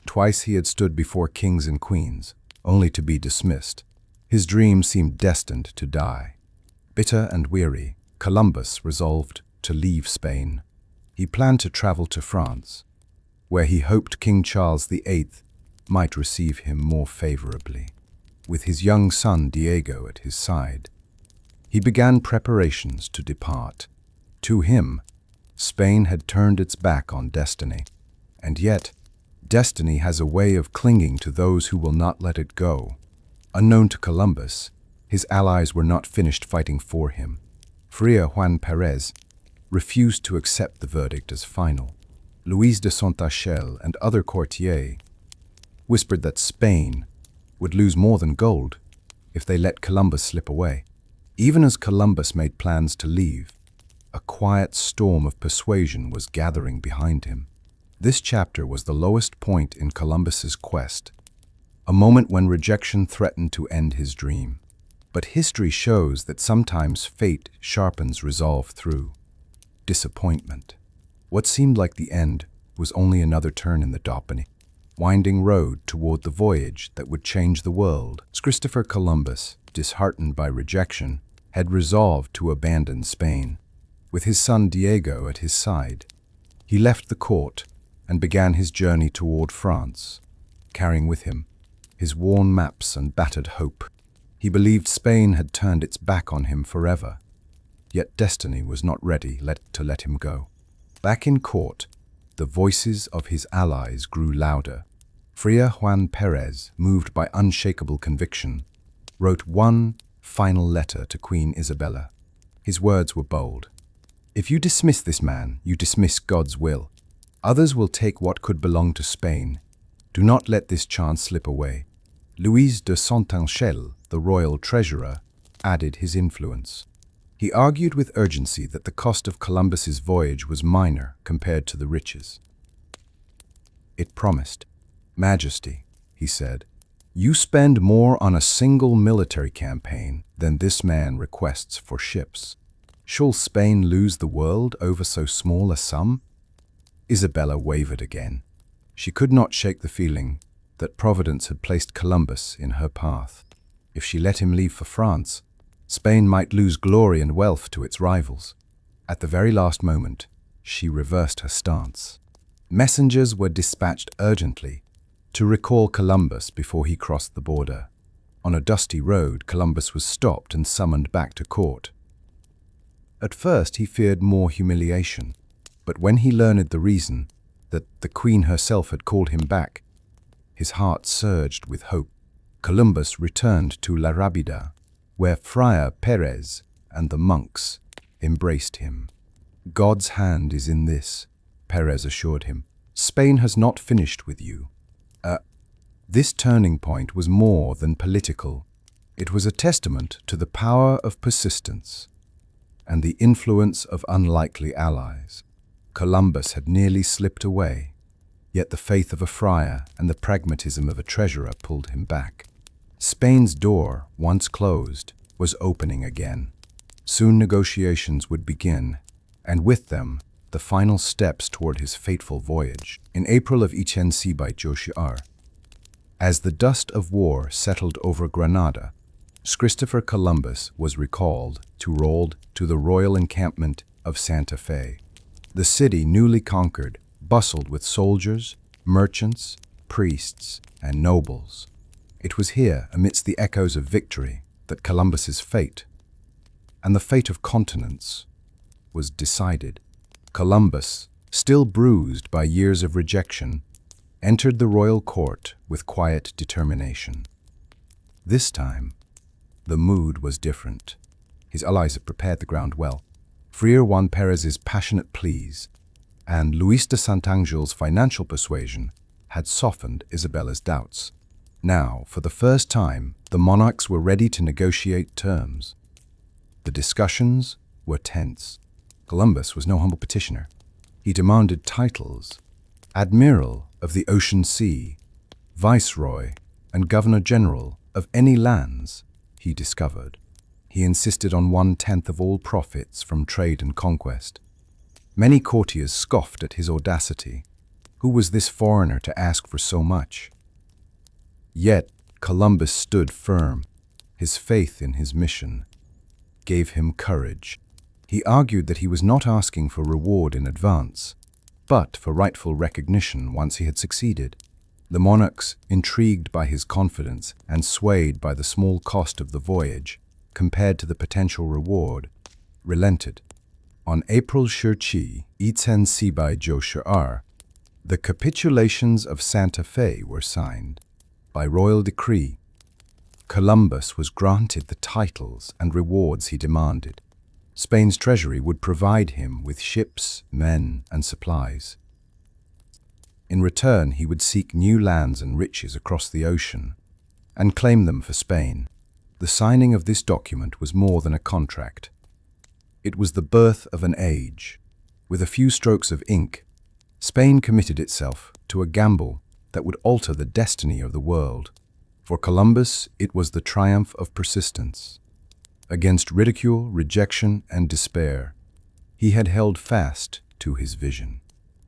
Twice he had stood before kings and queens, only to be dismissed. His dream seemed destined to die. Bitter and weary, Columbus resolved to leave Spain. He planned to travel to France, where he hoped King Charles VIII might receive him more favorably. With his young son Diego at his side, he began preparations to depart. To him, Spain had turned its back on destiny, and yet, destiny has a way of clinging to those who will not let it go. Unknown to Columbus, his allies were not finished fighting for him. Friar Juan Perez refused to accept the verdict as final. Luis de Santachel and other courtiers whispered that Spain would lose more than gold if they let Columbus slip away. Even as Columbus made plans to leave, a quiet storm of persuasion was gathering behind him. This chapter was the lowest point in Columbus's quest, a moment when rejection threatened to end his dream. But history shows that sometimes fate sharpens resolve through disappointment. What seemed like the end was only another turn in the winding road toward the voyage that would change the world. Christopher Columbus, disheartened by rejection, had resolved to abandon Spain. With his son Diego at his side, he left the court and began his journey toward France, carrying with him his worn maps and battered hope. He believed Spain had turned its back on him forever, yet destiny was not ready to let him go. Back in court, the voices of his allies grew louder. Friar Juan Perez, moved by unshakable conviction, wrote one final letter to Queen Isabella. His words were bold. "If you dismiss this man, you dismiss God's will. Others will take what could belong to Spain. Do not let this chance slip away." Luis de Santachel, the royal treasurer, added his influence. He argued with urgency that the cost of Columbus's voyage was minor compared to the riches it promised. "Majesty," he said, "you spend more on a single military campaign than this man requests for ships. Shall Spain lose the world over so small a sum?" Isabella wavered again. She could not shake the feeling that Providence had placed Columbus in her path. If she let him leave for France, Spain might lose glory and wealth to its rivals. At the very last moment, she reversed her stance. Messengers were dispatched urgently to recall Columbus before he crossed the border. On a dusty road, Columbus was stopped and summoned back to court. At first, he feared more humiliation, but when he learned the reason, that the Queen herself had called him back, his heart surged with hope. Columbus returned to La Rábida, where Friar Perez and the monks embraced him. "God's hand is in this," Perez assured him. "Spain has not finished with you." This turning point was more than political. It was a testament to the power of persistence and the influence of unlikely allies. Columbus had nearly slipped away, yet the faith of a friar and the pragmatism of a treasurer pulled him back. Spain's door, once closed, was opening again. Soon negotiations would begin, and with them, the final steps toward his fateful voyage. In April of Ichensi by Josiar, as the dust of war settled over Granada, Christopher Columbus was recalled to the royal encampment of Santa Fe. The city, newly conquered, bustled with soldiers, merchants, priests, and nobles. It was here, amidst the echoes of victory, that Columbus's fate, and the fate of continents, was decided. Columbus, still bruised by years of rejection, entered the royal court with quiet determination. This time, the mood was different. His allies had prepared the ground well. Friar Juan Perez's passionate pleas and Luis de Santangel's financial persuasion had softened Isabella's doubts. Now, for the first time, the monarchs were ready to negotiate terms. The discussions were tense. Columbus was no humble petitioner. He demanded titles: Admiral of the Ocean Sea, Viceroy, and Governor-General of any lands he discovered. He insisted on 1/10 of all profits from trade and conquest. Many courtiers scoffed at his audacity. Who was this foreigner to ask for so much? Yet Columbus stood firm. His faith in his mission gave him courage. He argued that he was not asking for reward in advance, but for rightful recognition once he had succeeded. The monarchs, intrigued by his confidence and swayed by the small cost of the voyage compared to the potential reward, relented. On April 17, 1862, the capitulations of Santa Fe were signed. By royal decree, Columbus was granted the titles and rewards he demanded. Spain's treasury would provide him with ships, men, and supplies. In return, he would seek new lands and riches across the ocean and claim them for Spain. The signing of this document was more than a contract. It was the birth of an age. With a few strokes of ink, Spain committed itself to a gamble that would alter the destiny of the world. For Columbus, it was the triumph of persistence. Against ridicule, rejection, and despair, he had held fast to his vision.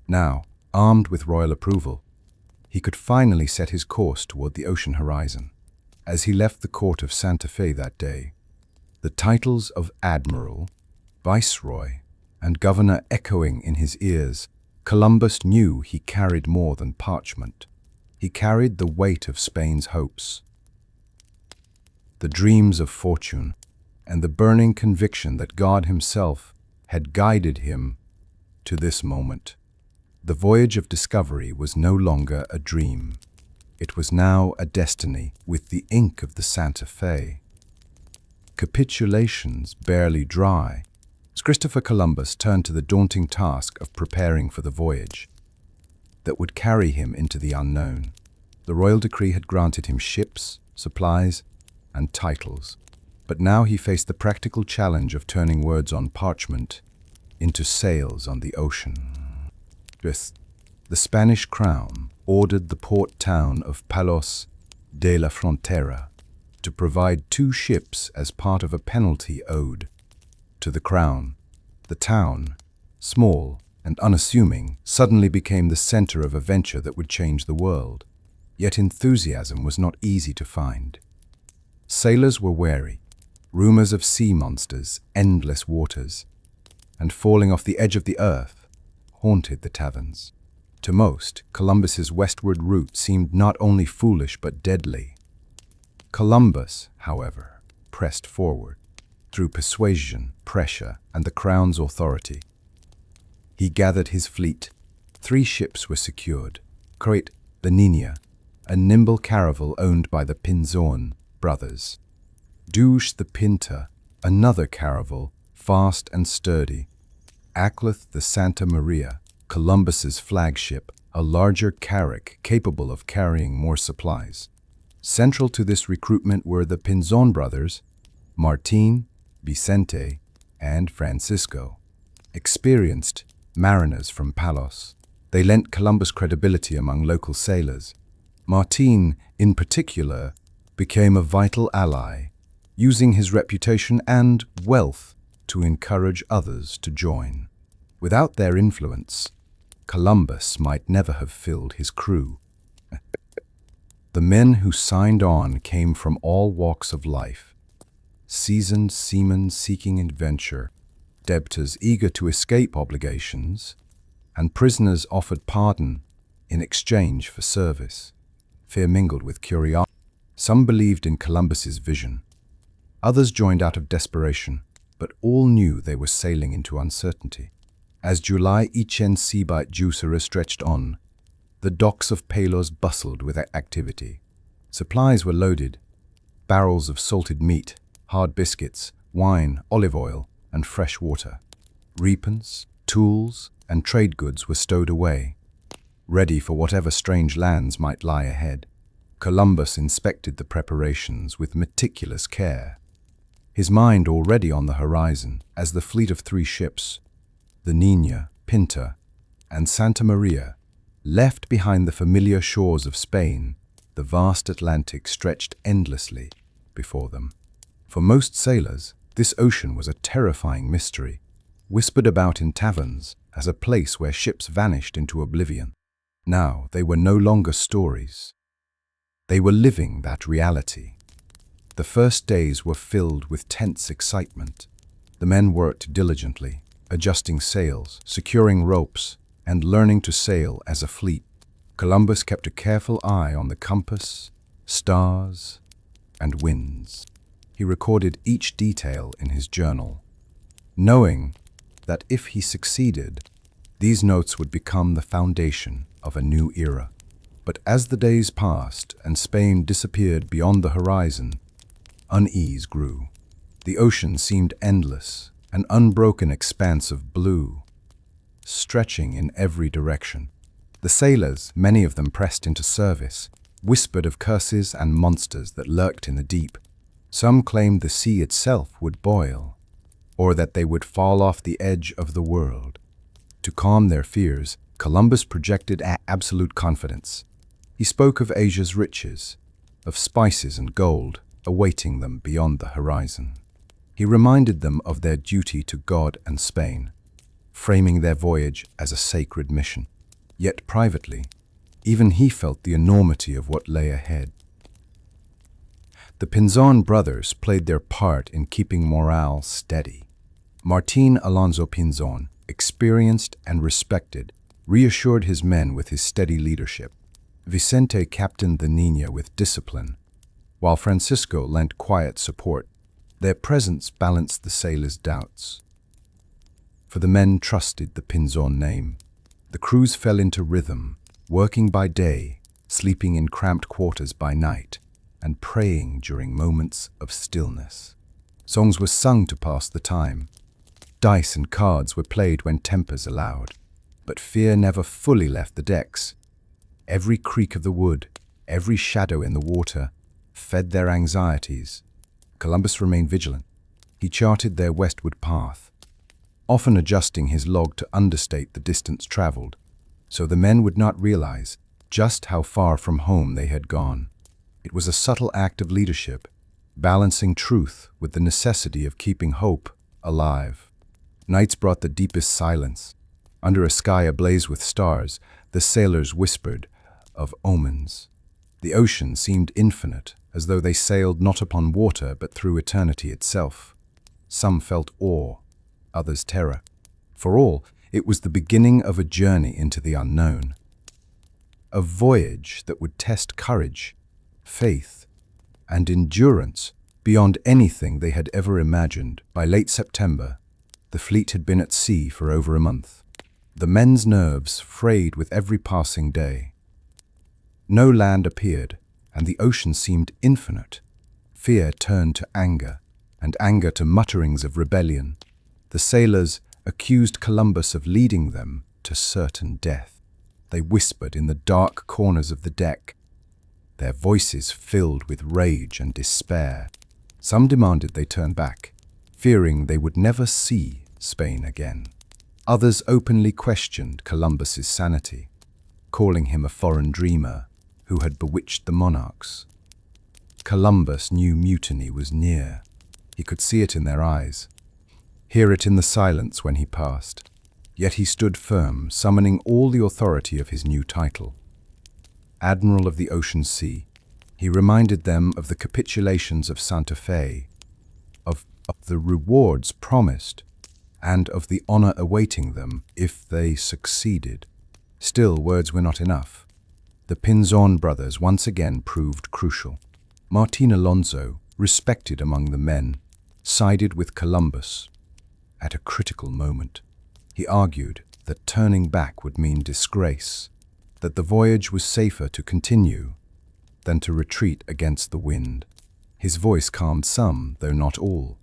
Now, armed with royal approval, he could finally set his course toward the ocean horizon. As he left the court of Santa Fe that day, the titles of Admiral, Viceroy, and Governor echoing in his ears, Columbus knew he carried more than parchment. He carried the weight of Spain's hopes, the dreams of fortune, and the burning conviction that God himself had guided him to this moment. The voyage of discovery was no longer a dream. It was now a destiny with the ink of the Santa Fe. Capitulations barely dry, Christopher Columbus turned to the daunting task of preparing for the voyage that would carry him into the unknown. The royal decree had granted him ships, supplies, and titles, but now he faced the practical challenge of turning words on parchment into sails on the ocean. The Spanish crown ordered the port town of Palos de la Frontera to provide 2 ships as part of a penalty owed to the crown. The town, small and unassuming, suddenly became the center of a venture that would change the world. Yet enthusiasm was not easy to find. Sailors were wary. Rumors of sea monsters, endless waters, and falling off the edge of the earth haunted the taverns. To most, Columbus's westward route seemed not only foolish but deadly. Columbus, however, pressed forward through persuasion, pressure, and the crown's authority. He gathered his fleet. 3 ships were secured. Crete, the Nina, a nimble caravel owned by the Pinzon brothers. Douche the Pinta, another caravel, fast and sturdy. Aclith the Santa Maria, Columbus's flagship, a larger carrack capable of carrying more supplies. Central to this recruitment were the Pinzon brothers, Martin, Vicente, and Francisco. Experienced mariners from Palos, they lent Columbus credibility among local sailors. Martin, in particular, became a vital ally, using his reputation and wealth to encourage others to join. Without their influence, Columbus might never have filled his crew. The men who signed on came from all walks of life. Seasoned seamen seeking adventure, debtors eager to escape obligations, and prisoners offered pardon in exchange for service. Fear mingled with curiosity. Some believed in Columbus's vision. Others joined out of desperation, but all knew they were sailing into uncertainty. As July 1862 stretched on, the docks of Palos bustled with activity. Supplies were loaded. Barrels of salted meat, hard biscuits, wine, olive oil, and fresh water. Repens, tools, and trade goods were stowed away, ready for whatever strange lands might lie ahead. Columbus inspected the preparations with meticulous care, his mind already on the horizon as the fleet of 3 ships, the Nina, Pinta, and Santa Maria, left behind the familiar shores of Spain. The vast Atlantic stretched endlessly before them. For most sailors, this ocean was a terrifying mystery, whispered about in taverns as a place where ships vanished into oblivion. Now they were no longer stories. They were living that reality. The first days were filled with tense excitement. The men worked diligently, adjusting sails, securing ropes, and learning to sail as a fleet. Columbus kept a careful eye on the compass, stars, and winds. He recorded each detail in his journal, knowing that if he succeeded, these notes would become the foundation of a new era. But as the days passed and Spain disappeared beyond the horizon, unease grew. The ocean seemed endless, an unbroken expanse of blue, stretching in every direction. The sailors, many of them pressed into service, whispered of curses and monsters that lurked in the deep. Some claimed the sea itself would boil, or that they would fall off the edge of the world. To calm their fears, Columbus projected absolute confidence. He spoke of Asia's riches, of spices and gold awaiting them beyond the horizon. He reminded them of their duty to God and Spain, framing their voyage as a sacred mission. Yet privately, even he felt the enormity of what lay ahead. The Pinzon brothers played their part in keeping morale steady. Martín Alonso Pinzon, experienced and respected, reassured his men with his steady leadership. Vicente captained the Niña with discipline, while Francisco lent quiet support. Their presence balanced the sailors' doubts, for the men trusted the Pinzon name. The crews fell into rhythm, working by day, sleeping in cramped quarters by night, and praying during moments of stillness. Songs were sung to pass the time. Dice and cards were played when tempers allowed. But fear never fully left the decks. Every creak of the wood, every shadow in the water, fed their anxieties. Columbus remained vigilant. He charted their westward path, often adjusting his log to understate the distance traveled, so the men would not realize just how far from home they had gone. It was a subtle act of leadership, balancing truth with the necessity of keeping hope alive. Nights brought the deepest silence. Under a sky ablaze with stars, the sailors whispered of omens. The ocean seemed infinite, as though they sailed not upon water but through eternity itself. Some felt awe, others terror. For all, it was the beginning of a journey into the unknown. A voyage that would test courage, faith, and endurance beyond anything they had ever imagined. By late September, the fleet had been at sea for over a month. The men's nerves frayed with every passing day. No land appeared, and the ocean seemed infinite. Fear turned to anger, and anger to mutterings of rebellion. The sailors accused Columbus of leading them to certain death. They whispered in the dark corners of the deck, their voices filled with rage and despair. Some demanded they turn back, fearing they would never see Spain again. Others openly questioned Columbus's sanity, calling him a foreign dreamer who had bewitched the monarchs. Columbus knew mutiny was near. He could see it in their eyes, hear it in the silence when he passed. Yet he stood firm, summoning all the authority of his new title. Admiral of the Ocean Sea, he reminded them of the capitulations of Santa Fe, of the rewards promised, and of the honor awaiting them if they succeeded. Still, words were not enough. The Pinzon brothers once again proved crucial. Martín Alonso, respected among the men, sided with Columbus at a critical moment. He argued that turning back would mean disgrace, that the voyage was safer to continue than to retreat against the wind. His voice calmed some, though not all.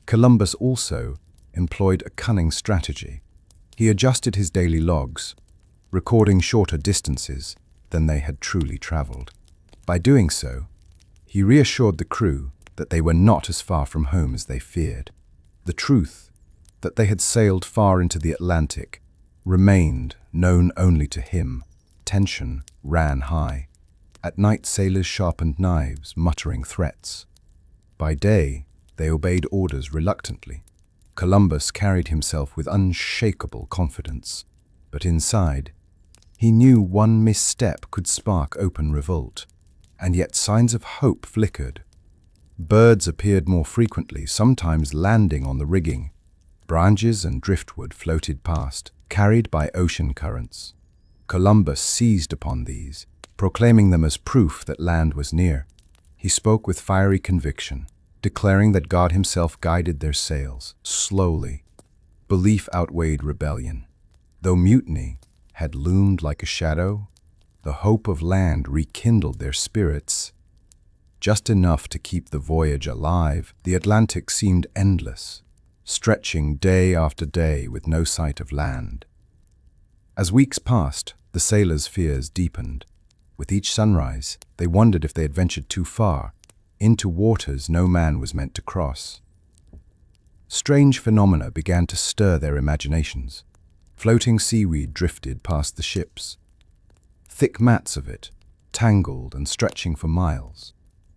Columbus also employed a cunning strategy. He adjusted his daily logs, recording shorter distances than they had truly traveled. By doing so, he reassured the crew that they were not as far from home as they feared. The truth that they had sailed far into the Atlantic remained known only to him. Tension ran high. At night, sailors sharpened knives, muttering threats. By day, They obeyed orders reluctantly. Columbus carried himself with unshakable confidence, but inside, he knew one misstep could spark open revolt, and yet signs of hope flickered. Birds appeared more frequently, sometimes landing on the rigging. Branches and driftwood floated past, carried by ocean currents. Columbus seized upon these, proclaiming them as proof that land was near. He spoke with fiery conviction, declaring that God himself guided their sails, slowly. Belief outweighed rebellion. Though mutiny had loomed like a shadow, the hope of land rekindled their spirits. Just enough to keep the voyage alive, the Atlantic seemed endless, stretching day after day with no sight of land. As weeks passed, the sailors' fears deepened. With each sunrise, they wondered if they had ventured too far, into waters no man was meant to cross. Strange phenomena began to stir their imaginations. Floating seaweed drifted past the ships. Thick mats of it, tangled and stretching for miles.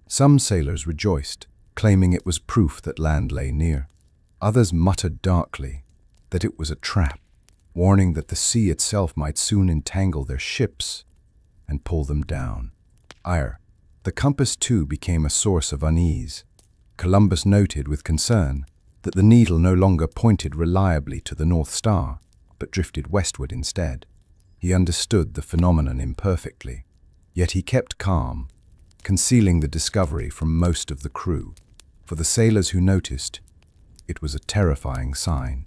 Some sailors rejoiced, claiming it was proof that land lay near. Others muttered darkly that it was a trap, warning that the sea itself might soon entangle their ships and pull them down. The compass too became a source of unease. Columbus noted with concern that the needle no longer pointed reliably to the North Star, but drifted westward instead. He understood the phenomenon imperfectly, yet he kept calm, concealing the discovery from most of the crew. For the sailors who noticed, it was a terrifying sign.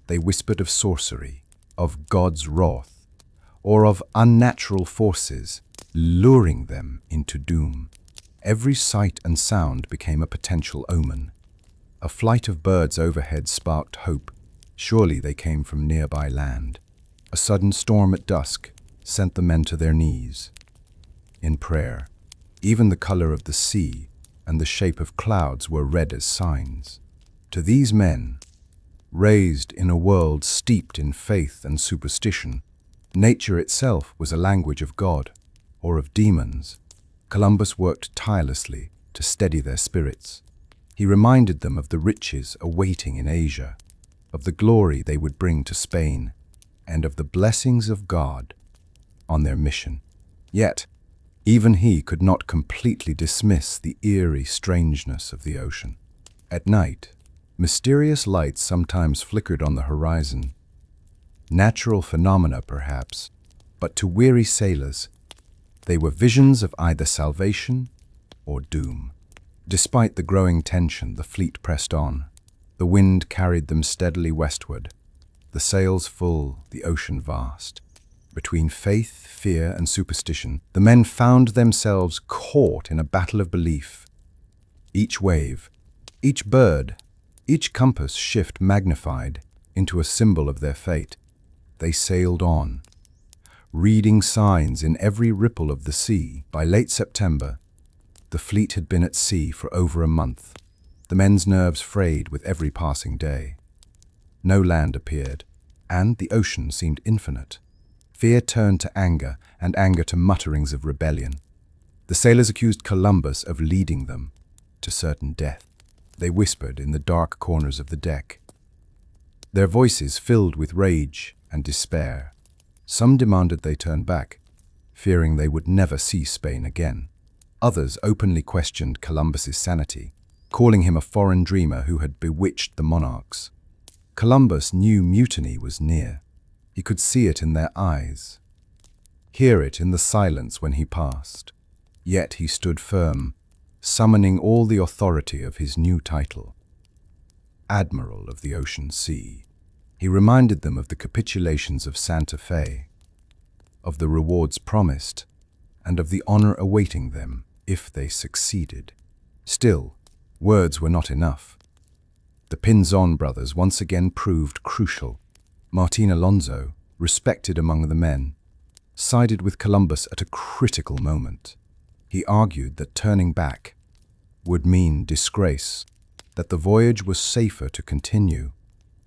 They whispered of sorcery, of God's wrath, or of unnatural forces luring them into doom. Every sight and sound became a potential omen. A flight of birds overhead sparked hope. Surely they came from nearby land. A sudden storm at dusk sent the men to their knees in prayer. Even the color of the sea and the shape of clouds were read as signs. To these men, raised in a world steeped in faith and superstition, nature itself was a language of God or of demons. Columbus worked tirelessly to steady their spirits. He reminded them of the riches awaiting in Asia, of the glory they would bring to Spain, and of the blessings of God on their mission. Yet, even he could not completely dismiss the eerie strangeness of the ocean. At night, mysterious lights sometimes flickered on the horizon. Natural phenomena, perhaps, but to weary sailors, they were visions of either salvation or doom. Despite the growing tension, the fleet pressed on. The wind carried them steadily westward, the sails full, the ocean vast. Between faith, fear, and superstition, the men found themselves caught in a battle of belief. Each wave, each bird, each compass shift magnified into a symbol of their fate. They sailed on, reading signs in every ripple of the sea. By late September, the fleet had been at sea for over a month. The men's nerves frayed with every passing day. No land appeared, and the ocean seemed infinite. Fear turned to anger, and anger to mutterings of rebellion. The sailors accused Columbus of leading them to certain death. They whispered in the dark corners of the deck, their voices filled with rage and despair. Some demanded they turn back, fearing they would never see Spain again. Others openly questioned Columbus's sanity, calling him a foreign dreamer who had bewitched the monarchs. Columbus knew mutiny was near. He could see it in their eyes, hear it in the silence when he passed. Yet he stood firm, summoning all the authority of his new title, Admiral of the Ocean Sea. He reminded them of the capitulations of Santa Fe, of the rewards promised, and of the honor awaiting them if they succeeded. Still, words were not enough. The Pinzon brothers once again proved crucial. Martin Alonso, respected among the men, sided with Columbus at a critical moment. He argued that turning back would mean disgrace, that the voyage was safer to continue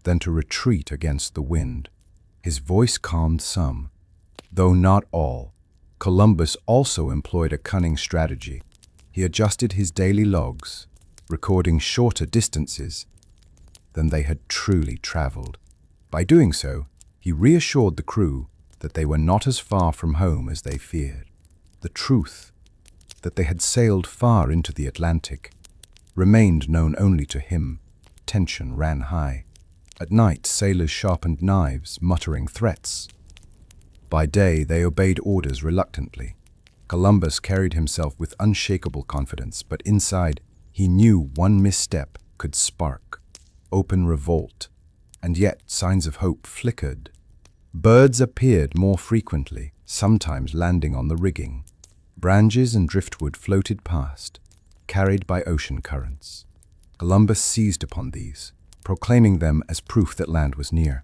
than to retreat against the wind. His voice calmed some, though not all. Columbus also employed a cunning strategy. He adjusted his daily logs, recording shorter distances than they had truly traveled. By doing so, he reassured the crew that they were not as far from home as they feared. The truth that they had sailed far into the Atlantic remained known only to him. Tension ran high. At night, sailors sharpened knives, muttering threats. By day, they obeyed orders reluctantly. Columbus carried himself with unshakable confidence, but inside, he knew one misstep could spark open revolt, and yet signs of hope flickered. Birds appeared more frequently, sometimes landing on the rigging. Branches and driftwood floated past, carried by ocean currents. Columbus seized upon these, proclaiming them as proof that land was near.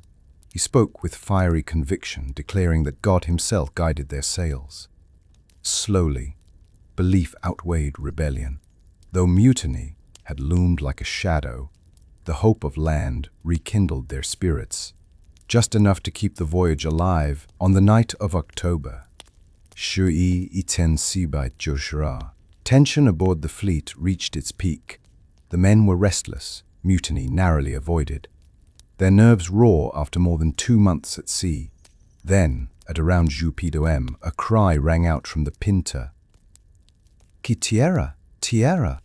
He spoke with fiery conviction, declaring that God himself guided their sails. Slowly, belief outweighed rebellion. Though mutiny had loomed like a shadow, the hope of land rekindled their spirits, just enough to keep the voyage alive. On the night of October, tension aboard the fleet reached its peak. The men were restless, mutiny narrowly avoided. Their nerves raw after more than 2 months at sea. Then, at around Jupido-M, a cry rang out from the Pinta. "Que tierra, tierra!"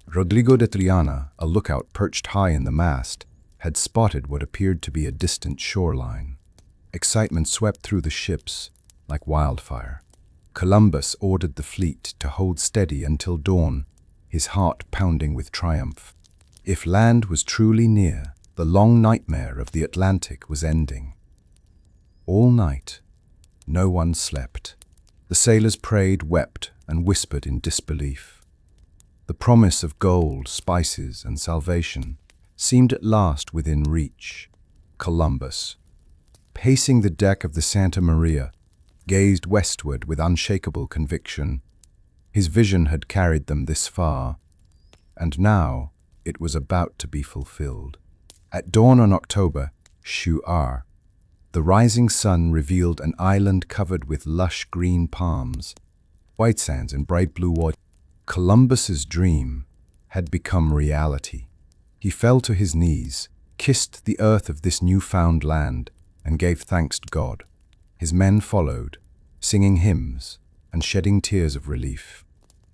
Rodrigo de Triana, a lookout perched high in the mast, had spotted what appeared to be a distant shoreline. Excitement swept through the ships like wildfire. Columbus ordered the fleet to hold steady until dawn, his heart pounding with triumph. If land was truly near, the long nightmare of the Atlantic was ending. All night, no one slept. The sailors prayed, wept, and whispered in disbelief. The promise of gold, spices, and salvation seemed at last within reach. Columbus, pacing the deck of the Santa Maria, gazed westward with unshakable conviction. His vision had carried them this far, and now it was about to be fulfilled. At dawn on October, the rising sun revealed an island covered with lush green palms, white sands and bright blue water. Columbus's dream had become reality. He fell to his knees, kissed the earth of this newfound land, and gave thanks to God. His men followed, singing hymns and shedding tears of relief.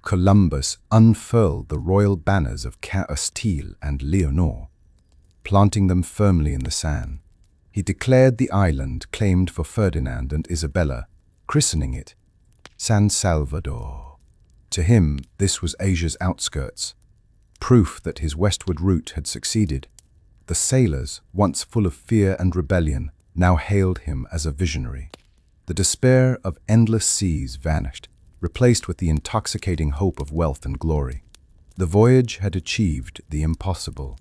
Columbus unfurled the royal banners of Castile and Leonor, planting them firmly in the sand. He declared the island claimed for Ferdinand and Isabella, christening it San Salvador. To him, this was Asia's outskirts, proof that his westward route had succeeded. The sailors, once full of fear and rebellion, now hailed him as a visionary. The despair of endless seas vanished, replaced with the intoxicating hope of wealth and glory. The voyage had achieved the impossible.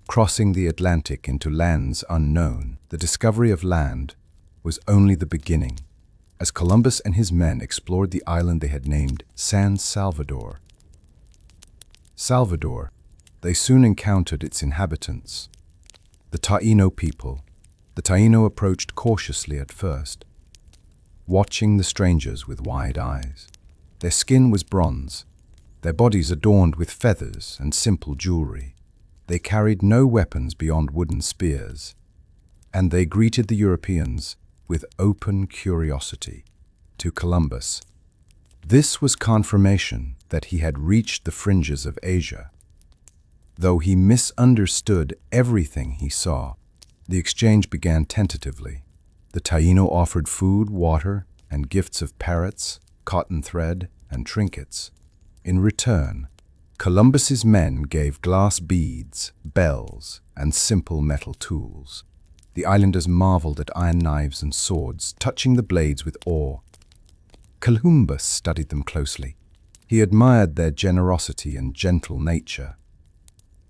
Crossing the Atlantic into lands unknown, the discovery of land was only the beginning. As Columbus and his men explored the island they had named San Salvador, they soon encountered its inhabitants, the Taino people. The Taino approached cautiously at first, watching the strangers with wide eyes. Their skin was bronze, their bodies adorned with feathers and simple jewelry. They carried no weapons beyond wooden spears, and they greeted the Europeans with open curiosity. To Columbus, this was confirmation that he had reached the fringes of Asia. Though he misunderstood everything he saw, the exchange began tentatively. The Taino offered food, water, and gifts of parrots, cotton thread, and trinkets. In return, Columbus's men gave glass beads, bells, and simple metal tools. The islanders marveled at iron knives and swords, touching the blades with awe. Columbus studied them closely. He admired their generosity and gentle nature,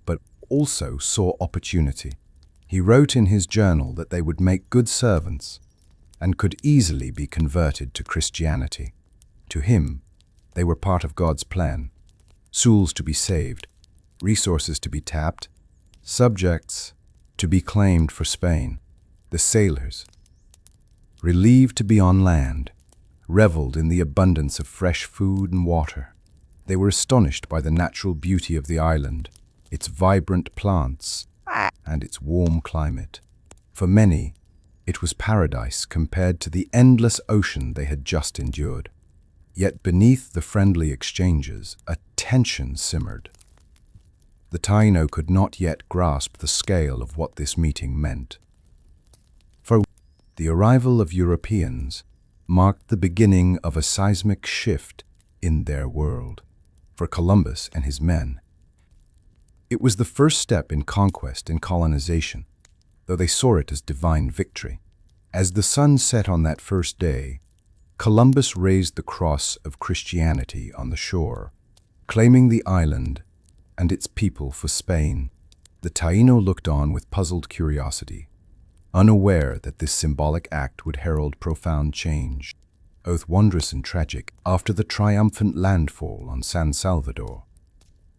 but also saw opportunity. He wrote in his journal that they would make good servants and could easily be converted to Christianity. To him, they were part of God's plan, souls to be saved, resources to be tapped, subjects to be claimed for Spain. The sailors, relieved to be on land, reveled in the abundance of fresh food and water. They were astonished by the natural beauty of the island, its vibrant plants, and its warm climate. For many, it was paradise compared to the endless ocean they had just endured. Yet beneath the friendly exchanges, a tension simmered. The Taino could not yet grasp the scale of what this meeting meant. For the arrival of Europeans marked the beginning of a seismic shift in their world. For Columbus and his men, it was the first step in conquest and colonization, though they saw it as divine victory. As the sun set on that first day, Columbus raised the cross of Christianity on the shore, claiming the island and its people for Spain. The Taino looked on with puzzled curiosity, unaware that this symbolic act would herald profound change, both wondrous and tragic. After the triumphant landfall on San Salvador,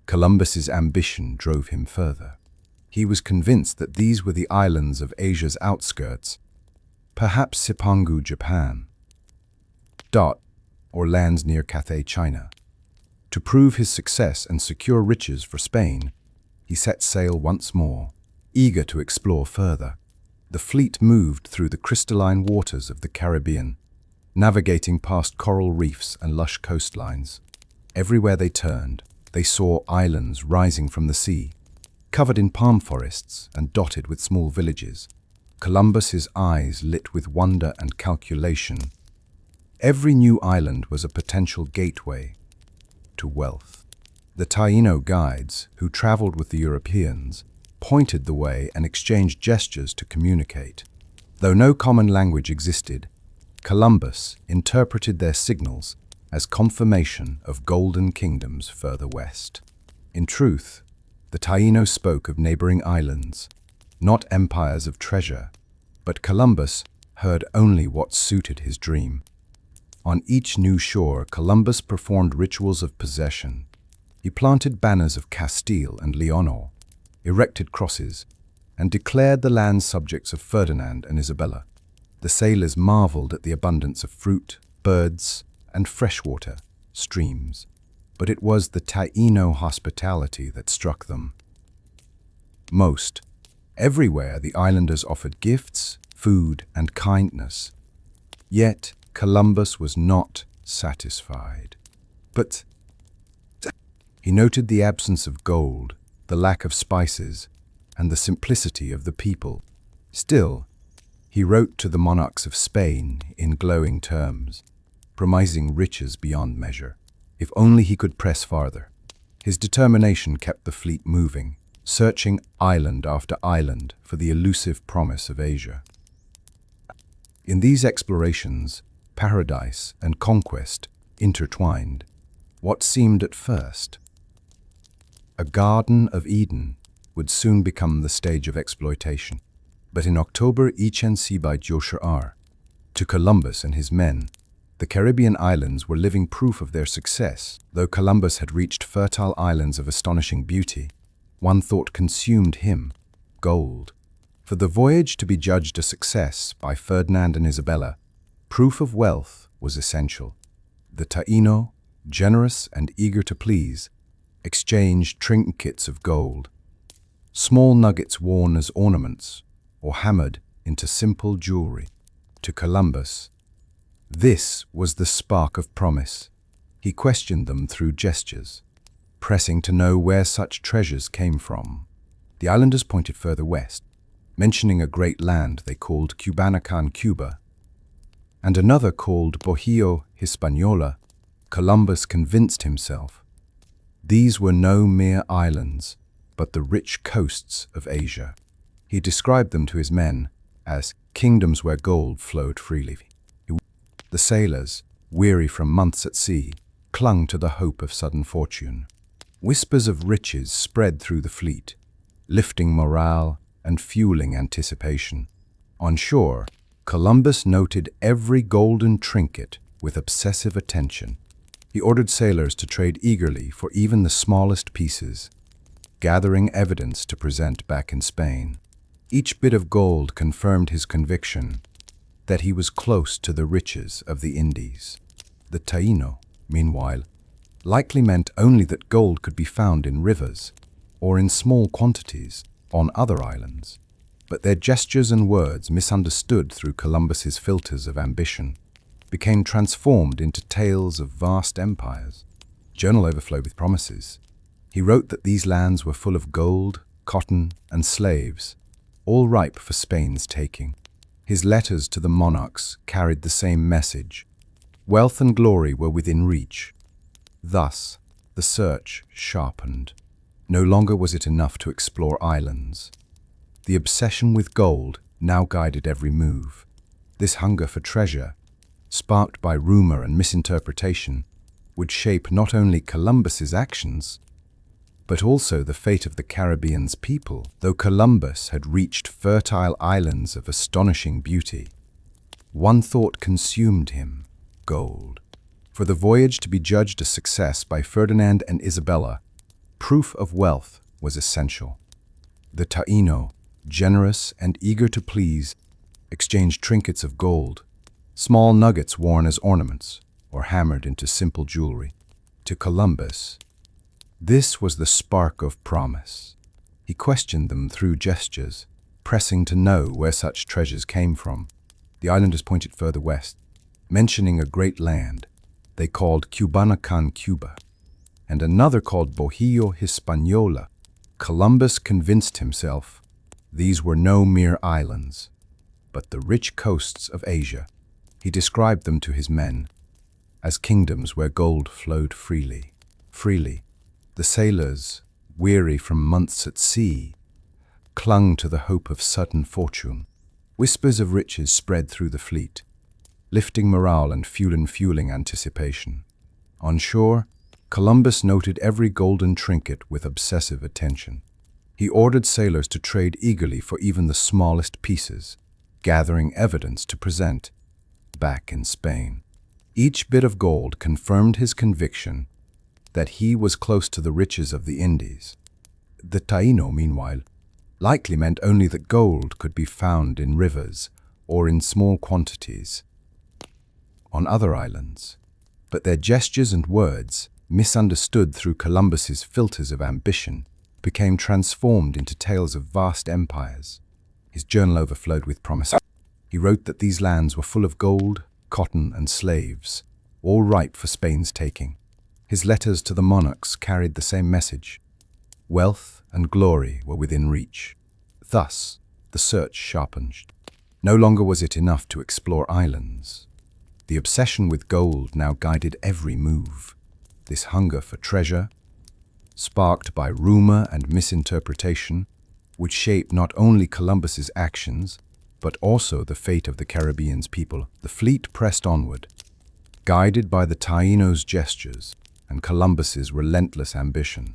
Columbus's ambition drove him further. He was convinced that these were the islands of Asia's outskirts, perhaps Sipangu, Japan, or lands near Cathay, China. To prove his success and secure riches for Spain, he set sail once more, eager to explore further. The fleet moved through the crystalline waters of the Caribbean, navigating past coral reefs and lush coastlines. Everywhere they turned, they saw islands rising from the sea, covered in palm forests and dotted with small villages. Columbus's eyes lit with wonder and calculation. Every new island was a potential gateway to wealth. The Taino guides, who traveled with the Europeans, pointed the way and exchanged gestures to communicate. Though no common language existed, Columbus interpreted their signals as confirmation of golden kingdoms further west. In truth, the Taino spoke of neighboring islands, not empires of treasure, but Columbus heard only what suited his dream. On each new shore, Columbus performed rituals of possession. He planted banners of Castile and Leon, erected crosses, and declared the lands subjects of Ferdinand and Isabella. The sailors marveled at the abundance of fruit, birds, and freshwater streams, but it was the Taino hospitality that struck them most. Everywhere the islanders offered gifts, food, and kindness. Yet Columbus was not satisfied. But he noted the absence of gold, the lack of spices, and the simplicity of the people. Still, he wrote to the monarchs of Spain in glowing terms, promising riches beyond measure, if only he could press farther. His determination kept the fleet moving, searching island after island for the elusive promise of Asia. In these explorations, paradise and conquest intertwined. What seemed at first a Garden of Eden would soon become the stage of exploitation. But in October 1894, to Columbus and his men, the Caribbean islands were living proof of their success. Though Columbus had reached fertile islands of astonishing beauty, one thought consumed him: gold. For the voyage to be judged a success by Ferdinand and Isabella, proof of wealth was essential. The Taino, generous and eager to please, exchanged trinkets of gold, small nuggets worn as ornaments or hammered into simple jewelry. To Columbus, this was the spark of promise. He questioned them through gestures, pressing to know where such treasures came from. The islanders pointed further west, mentioning a great land they called Cubanacan, Cuba, and another called Bohio Hispaniola. Columbus convinced himself these were no mere islands, but the rich coasts of Asia. He described them to his men as kingdoms where gold flowed freely. The sailors, weary from months at sea, clung to the hope of sudden fortune. Whispers of riches spread through the fleet, lifting morale and fueling anticipation. On shore, Columbus noted every golden trinket with obsessive attention. He ordered sailors to trade eagerly for even the smallest pieces, gathering evidence to present back in Spain. Each bit of gold confirmed his conviction that he was close to the riches of the Indies. The Taino, meanwhile, likely meant only that gold could be found in rivers, or in small quantities on other islands. But their gestures and words, misunderstood through Columbus's filters of ambition, became transformed into tales of vast empires. Journal overflowed with promises. He wrote that these lands were full of gold, cotton, and slaves, all ripe for Spain's taking. His letters to the monarchs carried the same message. Wealth and glory were within reach. Thus, the search sharpened. No longer was it enough to explore islands. The obsession with gold now guided every move. This hunger for treasure, sparked by rumor and misinterpretation, would shape not only Columbus's actions, but also the fate of the Caribbean's people. Though Columbus had reached fertile islands of astonishing beauty, one thought consumed him: gold. For the voyage to be judged a success by Ferdinand and Isabella, proof of wealth was essential. The Taino, generous and eager to please, exchanged trinkets of gold, small nuggets worn as ornaments or hammered into simple jewelry. To Columbus, this was the spark of promise. He questioned them through gestures, pressing to know where such treasures came from. The islanders pointed further west, mentioning a great land they called Cubanacan, Cuba, and another called Bohio Hispaniola. Columbus convinced himself these were no mere islands, but the rich coasts of Asia. He described them to his men as kingdoms where gold flowed freely. The sailors, weary from months at sea, clung to the hope of sudden fortune. Whispers of riches spread through the fleet, lifting morale and fueling anticipation. On shore, Columbus noted every golden trinket with obsessive attention. He ordered sailors to trade eagerly for even the smallest pieces, gathering evidence to present back in Spain. Each bit of gold confirmed his conviction that he was close to the riches of the Indies. The Taino, meanwhile, likely meant only that gold could be found in rivers or in small quantities on other islands. But their gestures and words, misunderstood through Columbus's filters of ambition, became transformed into tales of vast empires. His journal overflowed with promise. He wrote that these lands were full of gold, cotton, and slaves, all ripe for Spain's taking. His letters to the monarchs carried the same message. Wealth and glory were within reach. Thus, the search sharpened. No longer was it enough to explore islands. The obsession with gold now guided every move. This hunger for treasure, sparked by rumor and misinterpretation, would shape not only Columbus's actions, but also the fate of the Caribbean's people. The fleet pressed onward, guided by the Taino's gestures and Columbus's relentless ambition.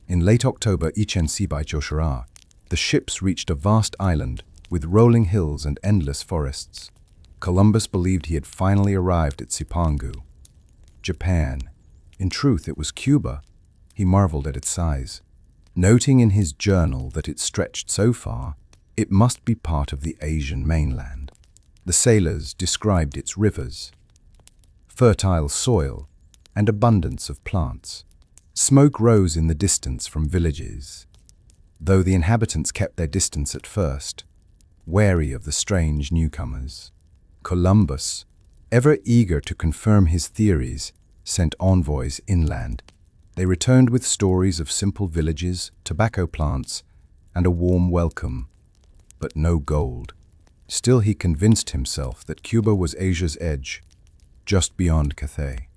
In late October, the ships reached a vast island with rolling hills and endless forests. Columbus believed he had finally arrived at Cipangu, Japan. In truth, it was Cuba. He marveled at its size, noting in his journal that it stretched so far, it must be part of the Asian mainland. The sailors described its rivers, fertile soil, and abundance of plants. Smoke rose in the distance from villages, though the inhabitants kept their distance at first, wary of the strange newcomers. Columbus, ever eager to confirm his theories, sent envoys inland. They returned with stories of simple villages, tobacco plants, and a warm welcome, but no gold. Still, he convinced himself that Cuba was Asia's edge, just beyond Cathay.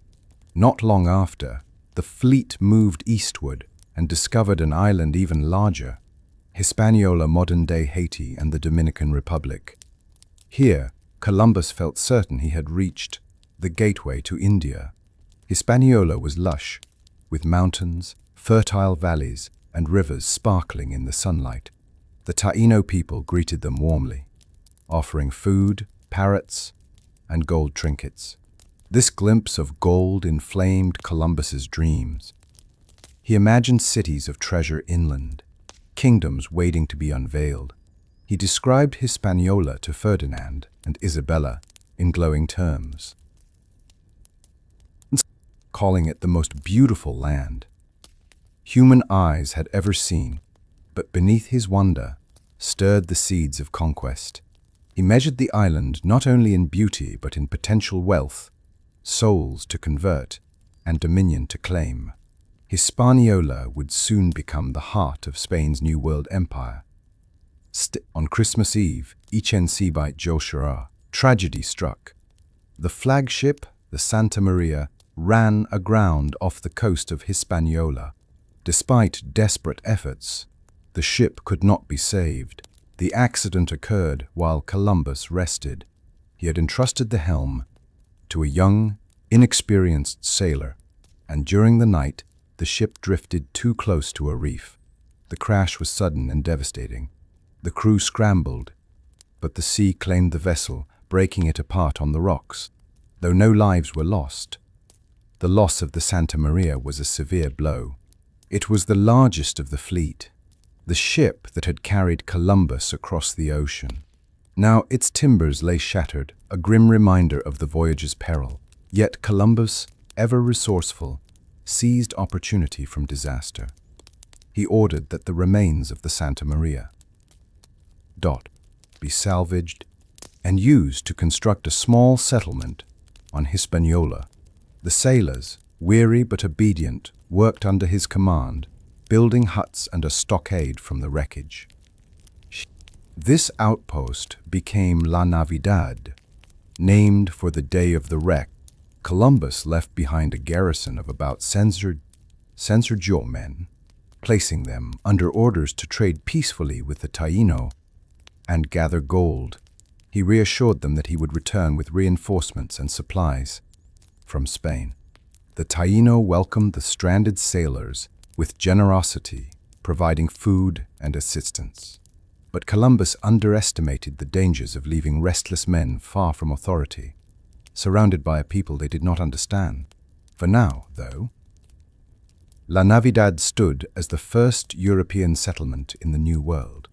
Not long after, the fleet moved eastward and discovered an island even larger, Hispaniola, modern-day Haiti and the Dominican Republic. Here, Columbus felt certain he had reached the gateway to India. Hispaniola was lush, with mountains, fertile valleys, and rivers sparkling in the sunlight. The Taino people greeted them warmly, offering food, parrots, and gold trinkets. This glimpse of gold inflamed Columbus's dreams. He imagined cities of treasure inland, kingdoms waiting to be unveiled. He described Hispaniola to Ferdinand and Isabella in glowing terms, calling it the most beautiful land. human eyes had ever seen, but beneath his wonder stirred the seeds of conquest. He measured the island not only in beauty but in potential wealth, souls to convert, and dominion to claim. Hispaniola would soon become the heart of Spain's New World Empire. On Christmas Eve, by Joshua, tragedy struck. The flagship, the Santa Maria, ran aground off the coast of Hispaniola. Despite desperate efforts, the ship could not be saved. The accident occurred while Columbus rested. He had entrusted the helm to a young, inexperienced sailor, and during the night, the ship drifted too close to a reef. The crash was sudden and devastating. The crew scrambled, but the sea claimed the vessel, breaking it apart on the rocks. Though no lives were lost, the loss of the Santa Maria was a severe blow. It was the largest of the fleet, the ship that had carried Columbus across the ocean. Now its timbers lay shattered, a grim reminder of the voyage's peril. Yet Columbus, ever resourceful, seized opportunity from disaster. He ordered that the remains of the Santa Maria be salvaged and used to construct a small settlement on Hispaniola. The sailors, weary but obedient, worked under his command, building huts and a stockade from the wreckage. This outpost became La Navidad, named for the day of the wreck. Columbus left behind a garrison of about 100 men, placing them under orders to trade peacefully with the Taino and gather gold. He reassured them that he would return with reinforcements and supplies from Spain. The Taino welcomed the stranded sailors with generosity, providing food and assistance. But Columbus underestimated the dangers of leaving restless men far from authority, surrounded by a people they did not understand. For now, though, La Navidad stood as the first European settlement in the New World.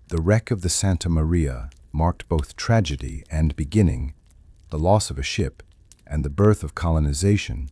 The wreck of the Santa Maria marked both tragedy and beginning, the loss of a ship and the birth of colonization.